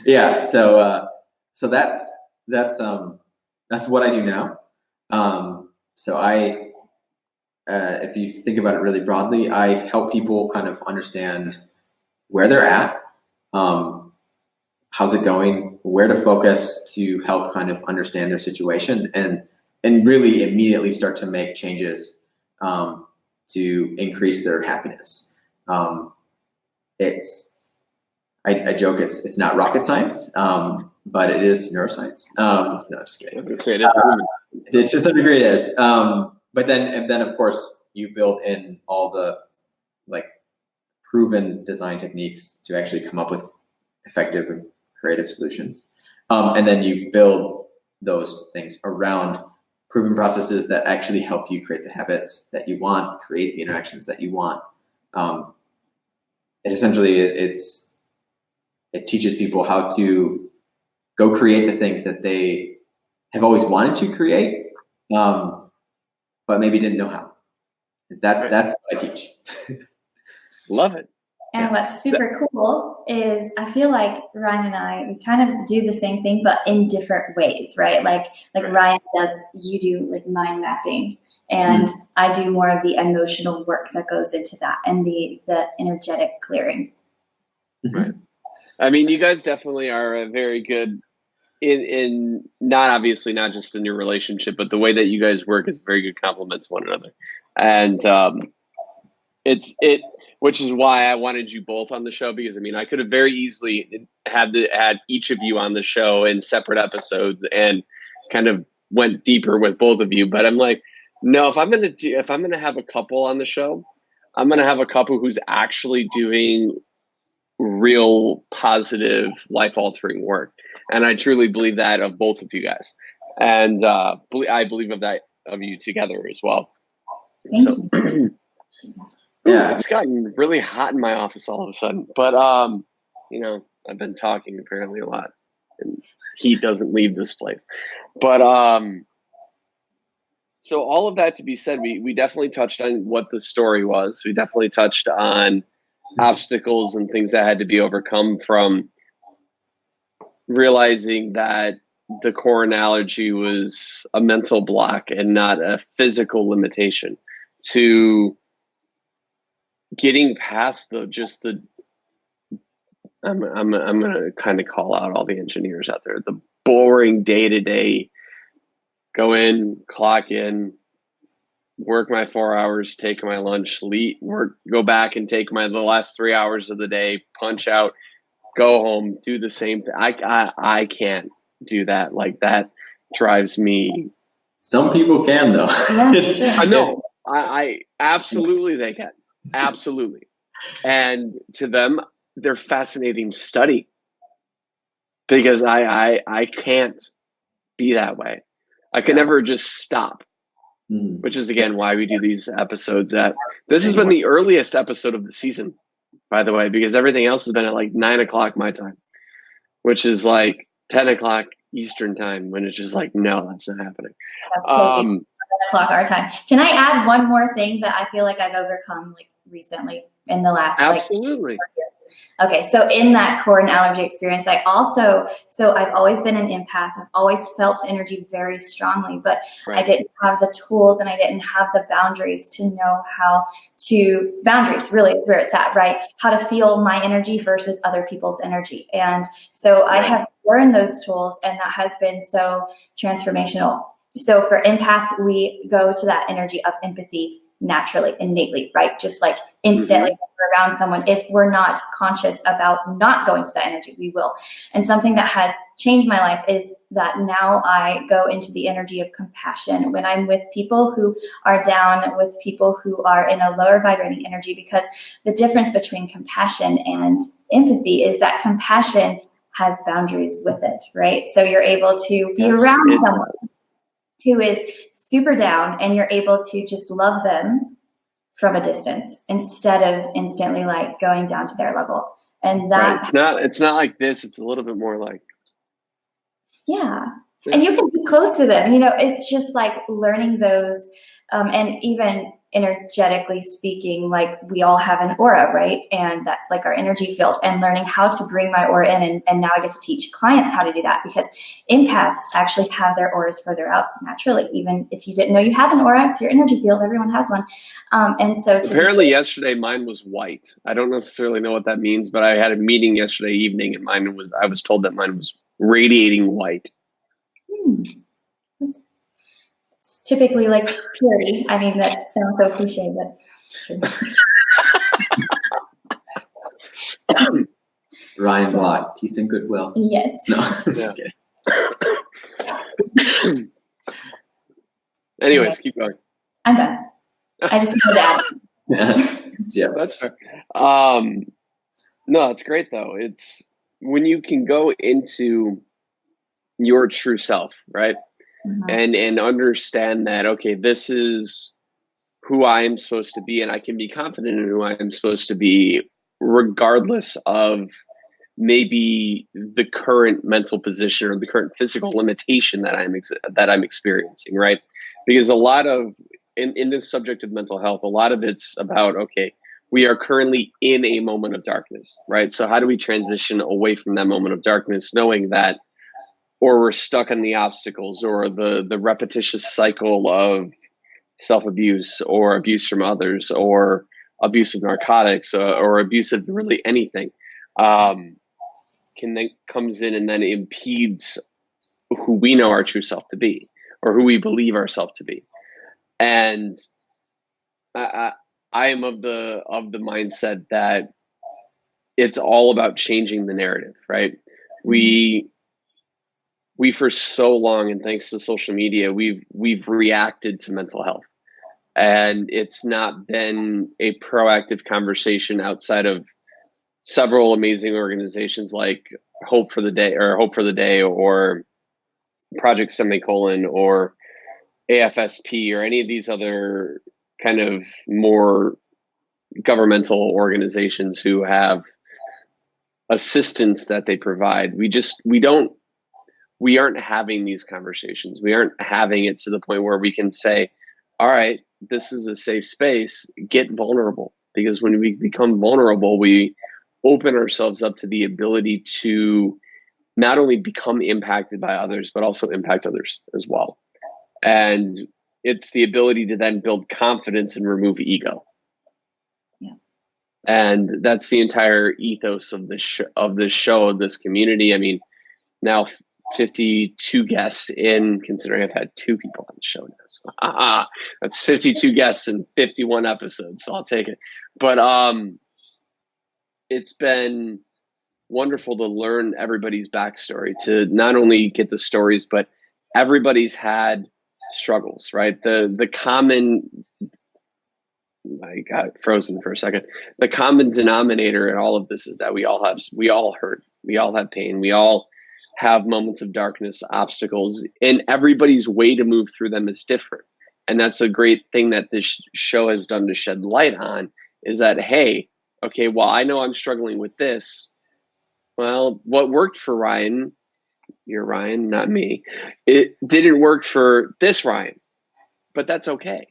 Yeah. So that's what I do now. So if you think about it really broadly, I help people kind of understand where they're at, how's it going, where to focus to help kind of understand their situation, and really immediately start to make changes to increase their happiness. I joke it's not rocket science, but it is neuroscience. No, just kidding. To some degree it is. But then of course you build in all the like proven design techniques to actually come up with effective and creative solutions. And then you build those things around proven processes that actually help you create the habits that you want, create the interactions that you want. And essentially it teaches people how to go create the things that they have always wanted to create, but maybe didn't know how. That's what I teach. Love it. And what's super cool is I feel like Ryan and I, we kind of do the same thing, but in different ways, right? Like Ryan does, you do like mind mapping, and I do more of the emotional work that goes into that and the energetic clearing. Right. I mean, you guys definitely are a very good in not obviously not just in your relationship, but the way that you guys work is a very good compliment to one another. And which is why I wanted you both on the show, because I mean, I could have very easily had each of you on the show in separate episodes and kind of went deeper with both of you. But I'm like, no, if I'm gonna have a couple on the show, I'm gonna have a couple who's actually doing real positive life altering work. And I truly believe that of both of you guys. And I believe of that of you together as well. Thank you. Yeah, it's gotten really hot in my office all of a sudden. But I've been talking apparently a lot, and heat doesn't leave this place. But so all of that to be said, we definitely touched on what the story was. We definitely touched on obstacles and things that had to be overcome, from realizing that the core analogy was a mental block and not a physical limitation, to getting past I'm gonna kind of call out all the engineers out there, the boring day-to-day, go in, clock in, work my 4 hours, take my lunch, go back and take the last 3 hours of the day, punch out, go home, do the same thing. I can't do that. Like, that drives me. Some people can, though. Yeah, I know. I absolutely they can. Absolutely. And to them, they're fascinating to study, because I can't be that way. I can never just stop. Which is, again, why we do these episodes. This has been the earliest episode of the season, by the way, because everything else has been at like 9 o'clock my time, which is like 10 o'clock Eastern time, when it's just like, no, that's not happening. 10 o'clock our time. Can I add one more thing that I feel like I've overcome like recently in the last absolutely. Okay, so in that core and allergy experience, I've always been an empath. I've always felt energy very strongly, but right. I didn't have the tools and I didn't have the boundaries to know boundaries really where it's at, right? How to feel my energy versus other people's energy. And so I have learned those tools, and that has been so transformational. So for empaths, we go to that energy of empathy naturally, innately, right? Just like instantly when we're around someone. If we're not conscious about not going to that energy, we will. And something that has changed my life is that now I go into the energy of compassion when I'm with people who are down, with people who are in a lower vibrating energy, because the difference between compassion and empathy is that compassion has boundaries with it, right? So you're able to be around someone who is super down, and you're able to just love them from a distance instead of instantly like going down to their level. And that it's not like this. It's a little bit more like, and you can be close to them. It's just like learning those. And even energetically speaking, like we all have an aura, right? And that's like our energy field, and learning how to bring my aura in. And now I get to teach clients how to do that, because empaths actually have their auras further out naturally. Even if you didn't know you have an aura, it's your energy field. Everyone has one. And so apparently yesterday mine was white. I don't necessarily know what that means, but I had a meeting yesterday evening and I was told that mine was radiating white. It's typically like purity. I mean, that sounds so cliche, but Ryan Watt, peace and goodwill. yes. No, I'm just kidding. Anyways, keep going. I'm done. I just know that. Yeah, that's fair. No, it's great though. It's when you can go into your true self, right? Mm-hmm. And understand that, okay, this is who I am supposed to be, and I can be confident in who I am supposed to be, regardless of maybe the current mental position or the current physical limitation that I'm experiencing, right? Because a lot of in this subject of mental health, a lot of it's about, okay, we are currently in a moment of darkness, right? So how do we transition away from that moment of darkness, knowing that, or we're stuck in the obstacles or the repetitious cycle of self-abuse or abuse from others or abuse of narcotics or abuse of really anything, comes in and then impedes who we know our true self to be or who we believe ourselves to be. And I am of the mindset that it's all about changing the narrative, right? We for so long, and thanks to social media, we've reacted to mental health, and it's not been a proactive conversation outside of several amazing organizations like Hope for the Day or Project Semicolon or AFSP or any of these other kind of more governmental organizations who have assistance that they provide. We aren't having these conversations. We aren't having it to the point where we can say, all right, this is a safe space, get vulnerable. Because when we become vulnerable, we open ourselves up to the ability to not only become impacted by others, but also impact others as well. And it's the ability to then build confidence and remove ego. Yeah. And that's the entire ethos of this show, of this community. I mean, now 52 guests in, considering I've had 2 people on the show now. So that's 52 guests in 51 episodes. So I'll take it. But it's been wonderful to learn everybody's backstory, to not only get the stories, but everybody's had struggles, right? The common, I got frozen for a second. The common denominator in all of this is that we all hurt, we all have pain, we all have moments of darkness, obstacles, and everybody's way to move through them is different. And that's a great thing that this show has done to shed light on, is that, hey, okay, well, I know I'm struggling with this. Well, what worked for Ryan, you're Ryan, not me, it didn't work for this Ryan, but that's okay.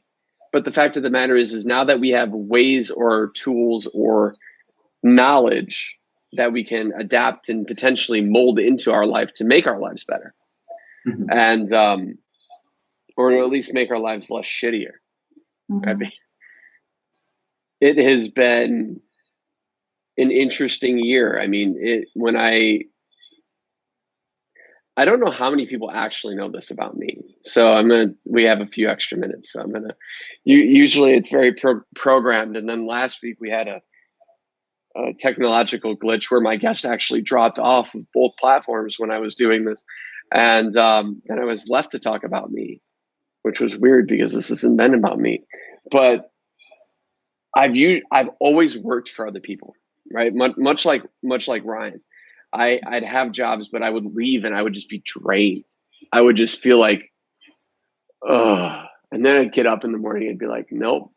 But the fact of the matter is now that we have ways or tools or knowledge that we can adapt and potentially mold into our life to make our lives better. Mm-hmm. And, or to at least make our lives less shittier. Mm-hmm. I mean, it has been an interesting year. I mean, I don't know how many people actually know this about me. So we have a few extra minutes. So usually it's very programmed. And then last week we had a technological glitch where my guest actually dropped off of both platforms when I was doing this. And then I was left to talk about me, which was weird because this isn't been about me. But I've always worked for other people, right? Much like Ryan. I'd have jobs, but I would leave and I would just be drained. I would just feel like, ugh. And then I'd get up in the morning and be like, nope.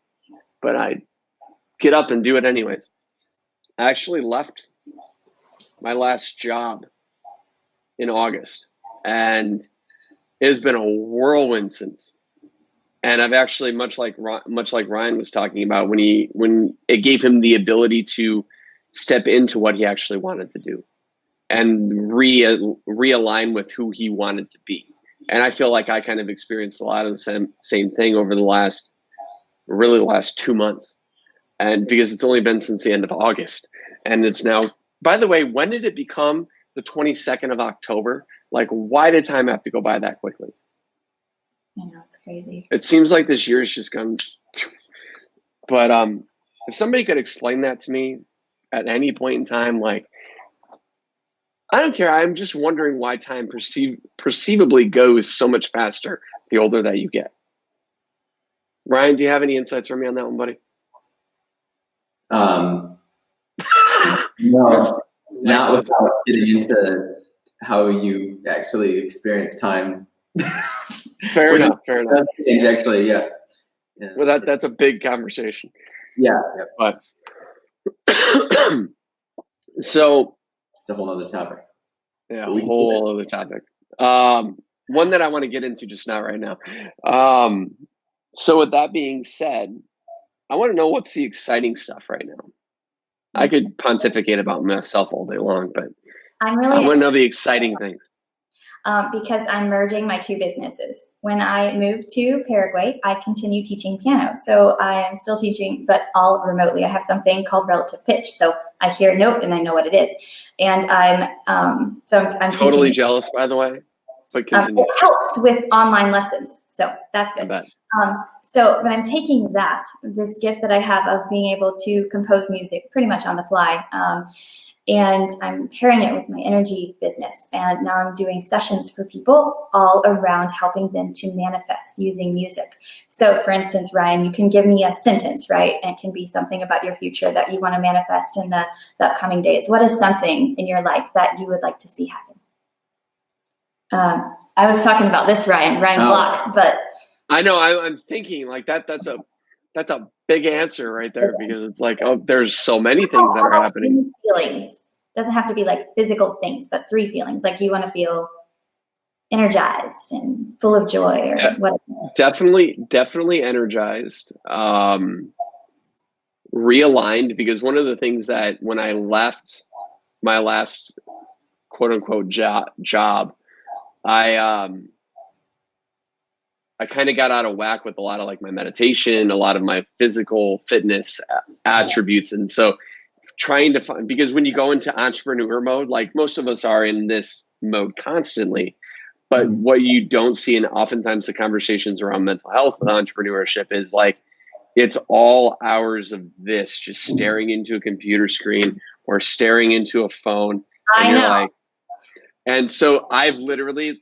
But I'd get up and do it anyways. I actually left my last job in August, and it has been a whirlwind since. And I've actually, much like Ryan was talking about, when it gave him the ability to step into what he actually wanted to do and realign with who he wanted to be. And I feel like I kind of experienced a lot of the same thing over the last 2 months. And because it's only been since the end of August, and it's now, by the way, when did it become the 22nd of October? Like, why did time have to go by that quickly? I know, it's crazy. It seems like this year's just gone. But if somebody could explain that to me at any point in time, like, I don't care. I'm just wondering why time perceivably goes so much faster the older that you get. Ryan, do you have any insights for me on that one, buddy? No, not without getting into how you actually experience time. Fair enough. Actually, yeah. Well, that's a big conversation. Yeah. But so it's a whole other topic. Yeah, a whole other topic. One that I want to get into just now, right now. So with that being said, I want to know what's the exciting stuff right now. I could pontificate about myself all day long, but I want to know the exciting things. Because I'm merging my two businesses. When I moved to Paraguay, I continue teaching piano. So I am still teaching, but all remotely. I have something called relative pitch. So I hear a note and I know what it is. And I'm totally teaching. Jealous, by the way. But it helps with online lessons. So that's good. But I'm taking this gift that I have of being able to compose music pretty much on the fly. And I'm pairing it with my energy business. And now I'm doing sessions for people all around helping them to manifest using music. So for instance, Ryan, you can give me a sentence, right? And it can be something about your future that you want to manifest in the upcoming days. What is something in your life that you would like to see happen? I was talking about this, Ryan Block, but I know I'm thinking like that's a big answer right there, because it's like, oh, there's so many things that are happening. Feelings. Doesn't have to be like physical things, but 3 feelings. Like you want to feel energized and full of joy or whatever. Definitely energized. Realigned, because one of the things that when I left my last quote unquote job, I kind of got out of whack with a lot of like my meditation, a lot of my physical fitness attributes. And so trying to find, because when you go into entrepreneur mode, like most of us are in this mode constantly, but what you don't see, and oftentimes the conversations around mental health with entrepreneurship is like, it's all hours of this, just staring into a computer screen or staring into a phone. I know. And so I've literally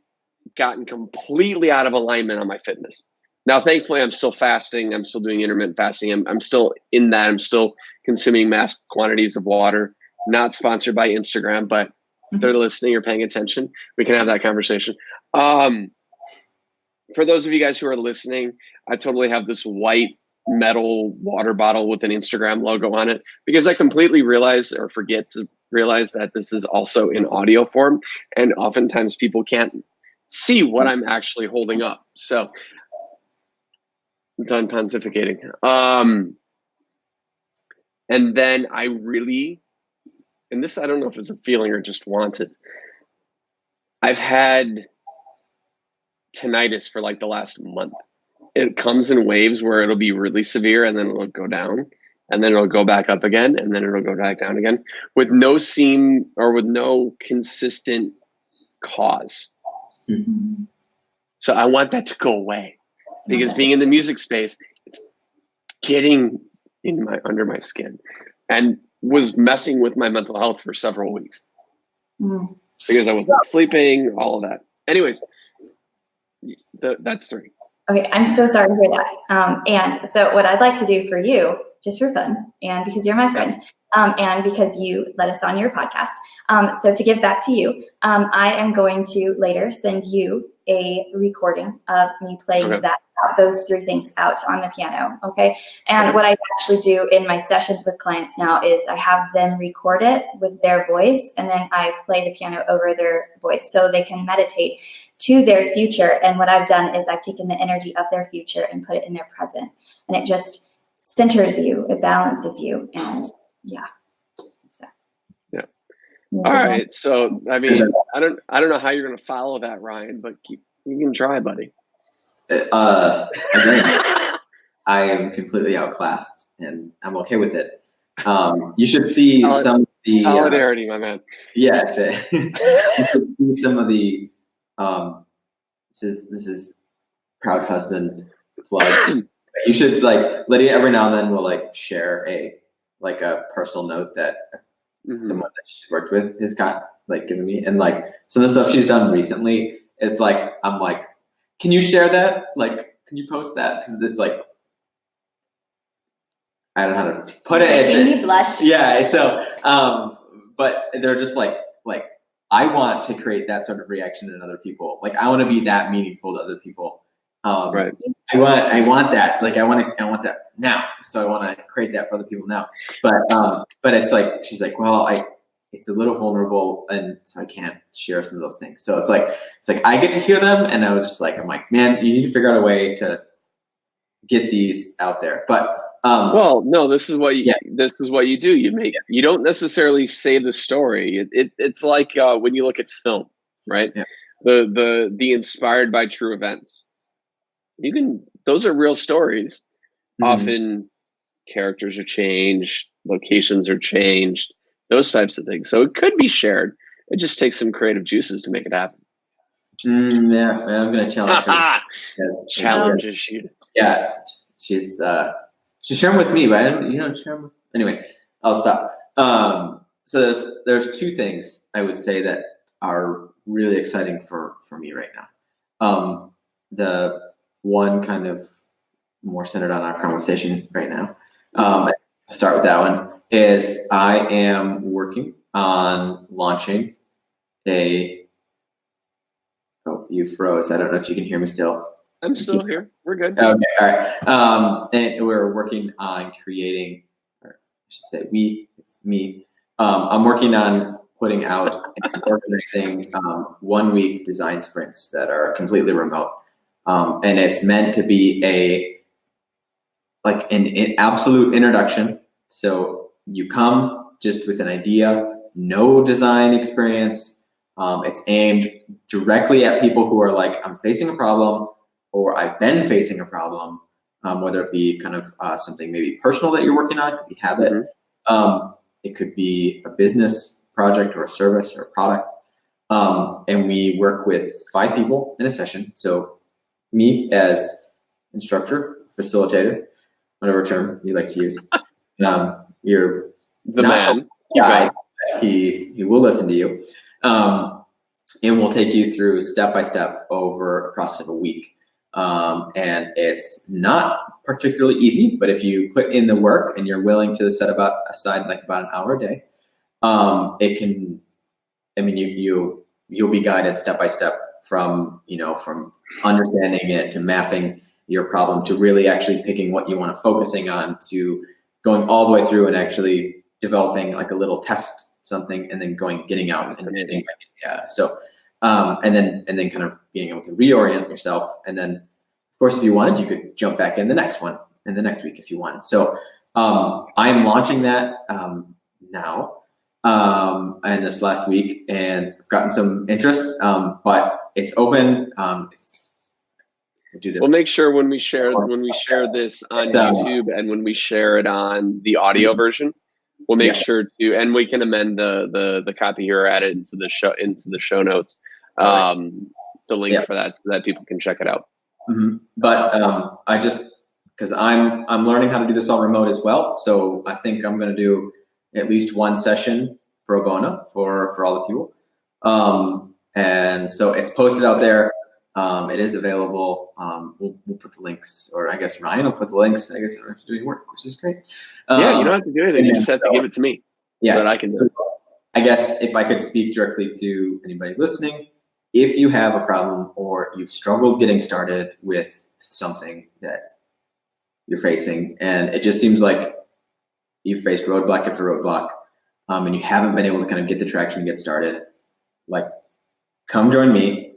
gotten completely out of alignment on my fitness. Now, thankfully, I'm still fasting. I'm still doing intermittent fasting. I'm still in that. I'm still consuming mass quantities of water. Not sponsored by Instagram, but if they're listening or paying attention, we can have that conversation. For those of you guys who are listening, I totally have this white metal water bottle with an Instagram logo on it, because I completely forget to realize that this is also in audio form. And oftentimes people can't see what I'm actually holding up. So I'm done pontificating. And then I really, and this, I don't know if it's a feeling or just want it. I've had tinnitus for like the last month. It comes in waves where it'll be really severe and then it'll go down and then it'll go back up again and then it'll go back down again with no consistent cause. Mm-hmm. So I want that to go away, because being in the music space, it's getting under my skin and was messing with my mental health for several weeks because I wasn't sleeping, all of that. Anyways, that's 3. Okay, I'm so sorry to hear that. And so what I'd like to do for you, just for fun, and because you're my friend, and because you let us on your podcast, so to give back to you, I am going to later send you a recording of me playing that those three things out on the piano. Okay. And what I actually do in my sessions with clients now is I have them record it with their voice, and then I play the piano over their voice so they can meditate to their future. And what I've done is I've taken the energy of their future and put it in their present, and it just centers you, it balances you. And yeah. So. Yeah. All right. So, I mean, I don't know how you're going to follow that, Ryan, but you can try, buddy. Again, I am completely outclassed, and I'm okay with it. You should see some of the solidarity, my man. Yeah, actually, you should see some of the. This is proud husband plug. You should, like, Lydia every now and then will like share a personal note that someone that she's worked with has got like given me, and like some of the stuff she's done recently. It's like I'm like, can you share that? Like, can you post that? Because it's like, I don't know how to put it. It made me blush. Yeah. So, but they're just like I want to create that sort of reaction in other people. Like, I want to be that meaningful to other people. Right. I want that. Like, I want that now. So I want to create that for other people now. But it's like, she's like, well, it's a little vulnerable, and so I can't share some of those things. So it's like I get to hear them, and I was just like, I'm like, man, you need to figure out a way to get these out there. But well, no, this is what you do. You don't necessarily say the story. It's like when you look at film, right? Yeah. The inspired by true events. Those are real stories. Often characters are changed, locations are changed, those types of things. So it could be shared. It just takes some creative juices to make it happen. Yeah, I'm gonna challenge her. Challenge issued. Yeah, she's sharing with me, right? You know, sharing with. Anyway, I'll stop. So there's two things I would say that are really exciting for me right now. The one kind of more centered on our conversation right now. Start with that one. Is I am working on launching a. Oh, you froze. I don't know if you can hear me still. I'm still here. We're good. Okay, all right. And we're working on creating, or I should say it's me. I'm working on putting out and organizing 1 week design sprints that are completely remote. And it's meant to be an absolute introduction. So you come just with an idea, no design experience. It's aimed directly at people who are like, I'm facing a problem, or I've been facing a problem, whether it be kind of something maybe personal that you're working on, it could be habit. It could be a business project or a service or a product. And we work with 5 people in a session. So me as instructor, facilitator, whatever term you like to use. You're the man. Guy. He will listen to you. And we'll take you through step by step over a process of a week. And it's not particularly easy, but if you put in the work and you're willing to set aside about an hour a day, it can. I mean, you'll be guided step by step from understanding it to mapping your problem to really actually picking what you want to focusing on to going all the way through and actually developing like a little test something and then getting out and getting back in data. So and then kind of being able to reorient yourself, and then of course if you wanted you could jump back in the next one and the next week if you wanted. So I'm launching that now and this last week, and I've gotten some interest, but it's open. We'll make sure when we share this on YouTube and when we share it on the audio version, we'll make sure to, and we can amend the copy here, add it into the show notes, the link for that so that people can check it out. But I just, because I'm learning how to do this all remote as well, so I think I'm going to do at least one session pro bono for all the people, and so it's posted out there. It is available. We'll put the links, or I guess Ryan will put the links. I guess I don't have to do any work, which is great. Yeah, you don't have to do anything. You just have to give it to me. Yeah, so that I can do it. I guess if I could speak directly to anybody listening, if you have a problem or you've struggled getting started with something that you're facing, and it just seems like you've faced roadblock after roadblock, and you haven't been able to kind of get the traction and get started, like, come join me.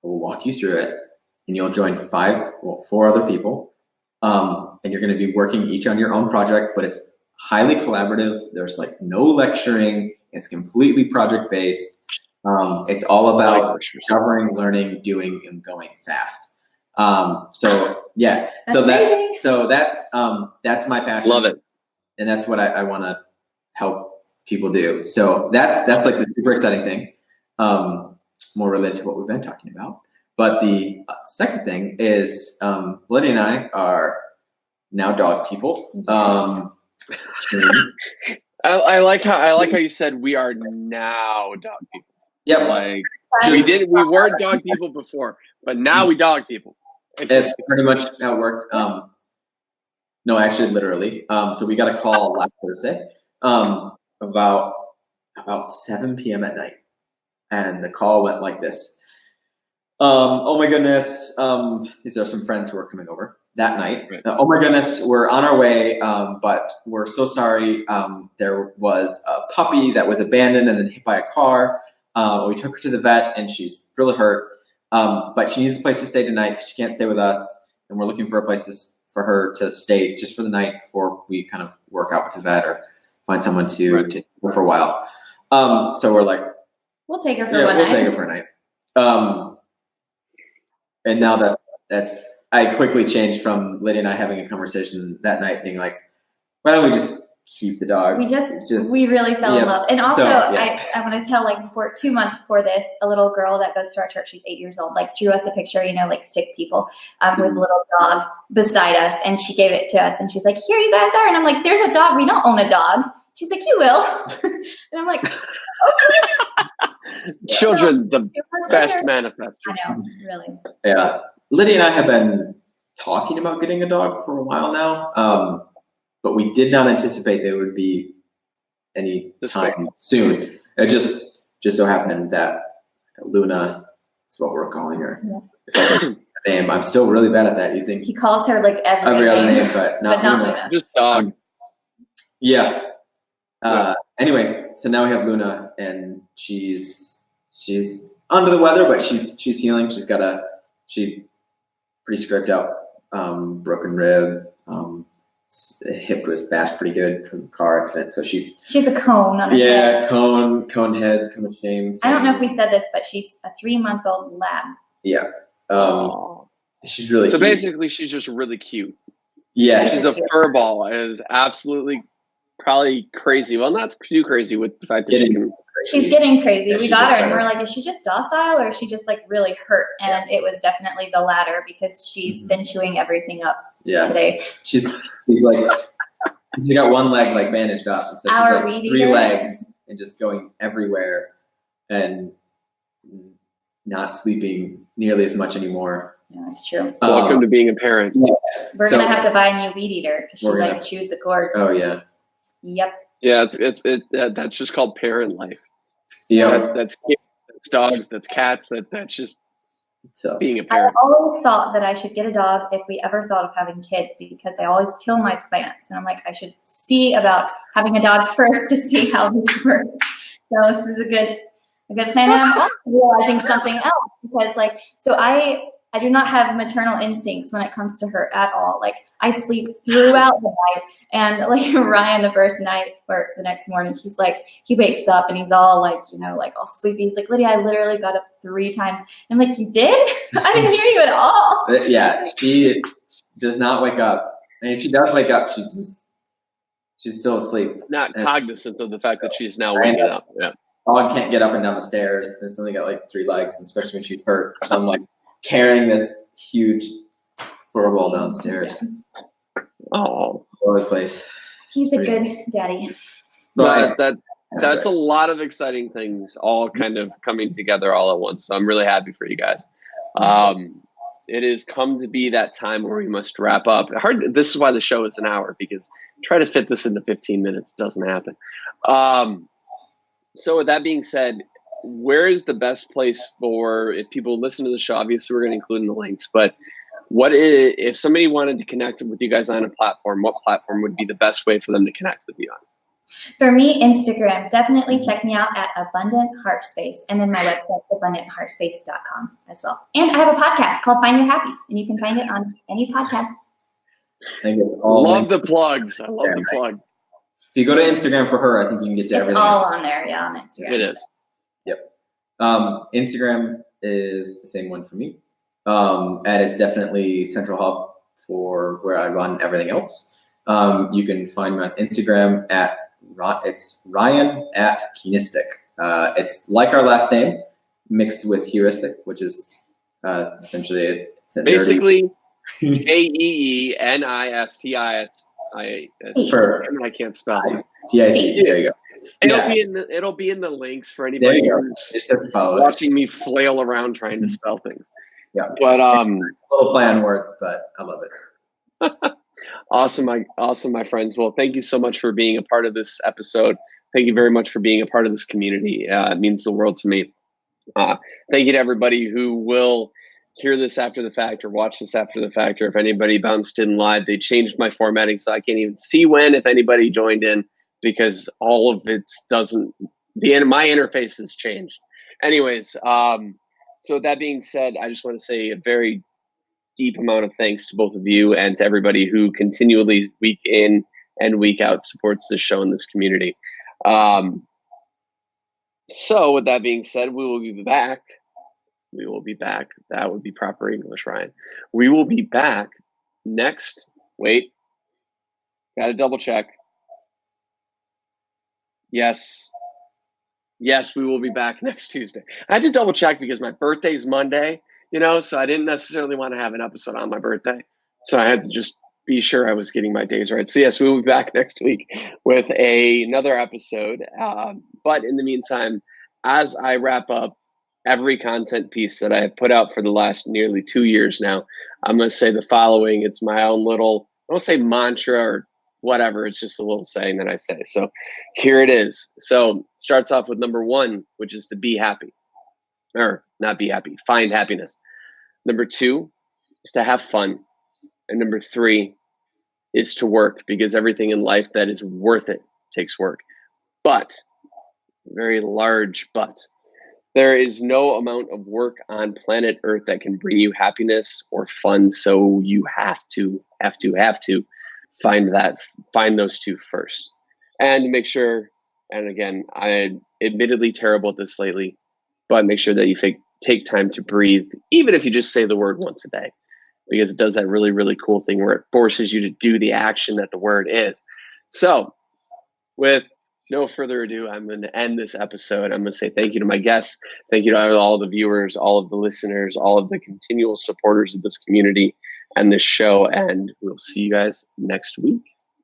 We'll walk you through it, and you'll join 4 other people, and you're going to be working each on your own project, but it's highly collaborative. There's like no lecturing. It's completely project based. It's all about discovering, learning, doing, and going fast. So yeah, that's my passion. Love it. And that's what I want to help people do. So that's like the super exciting thing, more related to what we've been talking about. But the second thing is, Lydia and I are now dog people. Yes. I like how you said we are now dog people. Yep. Like we weren't dog people before, but now we dog people. It's pretty much how it worked. No, actually, literally. So we got a call last Thursday, about 7 p.m. at night, and the call went like this. Oh my goodness. These are some friends who are coming over that night. Right. Oh my goodness, we're on our way, but we're so sorry. There was a puppy that was abandoned and then hit by a car. We took her to the vet, and she's really hurt. But she needs a place to stay tonight. She can't stay with us, and we're looking for a place for her to stay just for the night before we kind of work out with the vet or find someone to take her for a while. So we're like, we'll take her for one night. We'll take her for a night. And now that's I quickly changed from Lydia and I having a conversation that night, being like, why don't we just keep the dog? We really fell in love. And also, I want to tell, like, 2 months before this, a little girl that goes to our church, she's 8 years old, like, drew us a picture, like stick people, with a little dog beside us, and she gave it to us, and she's like, here you guys are. And I'm like, there's a dog. We don't own a dog. She's like, you will. And I'm like, okay. Children, the best manifestors. I know, really. Yeah. Lydia and I have been talking about getting a dog for a while now, but we did not anticipate there would be any time soon. It just so happened that Luna is what we're calling her. Yeah. If I can name, I'm still really bad at that. You think he calls her like every other name, but not Luna. Just dog. Yeah. Anyway, so now we have Luna, and she's under the weather, but she's healing. She's got pretty scraped out, broken rib. Hip was bashed pretty good from the car accident, so she's a cone on her head. cone head, cone of shame. I don't know if we said this, but she's a 3-month-old lab. Yeah. She's really so cute. Basically she's just really cute. Yes. She's a fur ball. Is absolutely probably crazy. Well, not too crazy with the fact that she's getting crazy. Yeah, we got her, and we're like, is she just docile, or is she just like really hurt? And it was definitely the latter, because she's been chewing everything up today. She's like, she's got one leg like bandaged up, and so she's like 3 legs and just going everywhere and not sleeping nearly as much anymore. Yeah, that's true. Welcome to being a parent. Yeah. We're gonna have to buy a new weed eater because she like chewed the cord. Oh yeah. Yep. Yeah, that's just called parent life. Yeah, that's dogs, that's cats, that's just being a parent. I always thought that I should get a dog if we ever thought of having kids, because I always kill my plants, and I'm like, I should see about having a dog first to see how this works. So this is a good plan. And I'm also realizing something else, because I do not have maternal instincts when it comes to her at all. Like, I sleep throughout the night, and like Ryan, the first night or the next morning, he's like, he wakes up and he's all like, like all sleepy. He's like, Lydia, I literally got up 3 times. I'm like, you did? I didn't hear you at all. Yeah, she does not wake up. And if she does wake up, she's still asleep. Not cognizant of the fact that she's now waking up. Yeah. Dog can't get up and down the stairs. It's only got like 3 legs, and especially when she's hurt. So I'm like carrying this huge fur ball downstairs. Oh, all over the place. He's a good daddy. But that's a lot of exciting things all kind of coming together all at once. So I'm really happy for you guys. It has come to be that time where we must wrap up. This is why the show is an hour, because try to fit this into 15 minutes doesn't happen. So with that being said, where is the best place for, if people listen to the show, obviously we're going to include in the links, but if somebody wanted to connect with you guys on a platform, what platform would be the best way for them to connect with you on? For me, Instagram. Definitely check me out at Abundant Heart Space, and then my website, abundantheartspace.com as well. And I have a podcast called Find Your Happy, and you can find it on any podcast. Thank you. Love the plugs. I love the plugs. If you go to Instagram for her, I think you can get to everything all else. on there, yeah, on Instagram. It is. Yep. Instagram is the same one for me. And it's definitely central hub for where I run everything else. You can find me on Instagram it's Ryan at Keenistic. It's like our last name mixed with heuristic, which is essentially basically KEENISTIS. I can't spell. TIC. There you go. It'll be in the links for anybody who's watching me flail around trying to spell things. Yeah, but a little play on words, but I love it. Awesome, my friends. Well, thank you so much for being a part of this episode. Thank you very much for being a part of this community. It means the world to me. Thank you to everybody who will hear this after the fact or watch this after the fact, or if anybody bounced in live. They changed my formatting, so I can't even see if anybody joined in, because all of it my interface has changed. Anyways, so that being said, I just want to say a very deep amount of thanks to both of you and to everybody who continually week in and week out supports this show and this community. So with that being said, we will be back. That would be proper English, Ryan. We will be back next. Wait, got to double check. Yes, we will be back next Tuesday. I had to double check because my birthday's Monday, so I didn't necessarily want to have an episode on my birthday. So I had to just be sure I was getting my days right. So yes, we will be back next week with another episode. But in the meantime, as I wrap up every content piece that I have put out for the last nearly 2 years now, I'm going to say the following. It's my own little, I don't say mantra or whatever. It's just a little saying that I say. So here it is. So it starts off with number 1, which is to be happy. Or not be happy, find happiness. Number 2 is to have fun. And number 3 is to work, because everything in life that is worth it takes work. But, very large but, there is no amount of work on planet Earth that can bring you happiness or fun. So you have to find those two first. And make sure, and again, I'm admittedly terrible at this lately, but make sure that you take time to breathe, even if you just say the word once a day, because it does that really, really cool thing where it forces you to do the action that the word is. So with no further ado, I'm going to end this episode. I'm going to say thank you to my guests. Thank you to all the viewers, all of the listeners, all of the continual supporters of this community and this show. And we'll see you guys next week.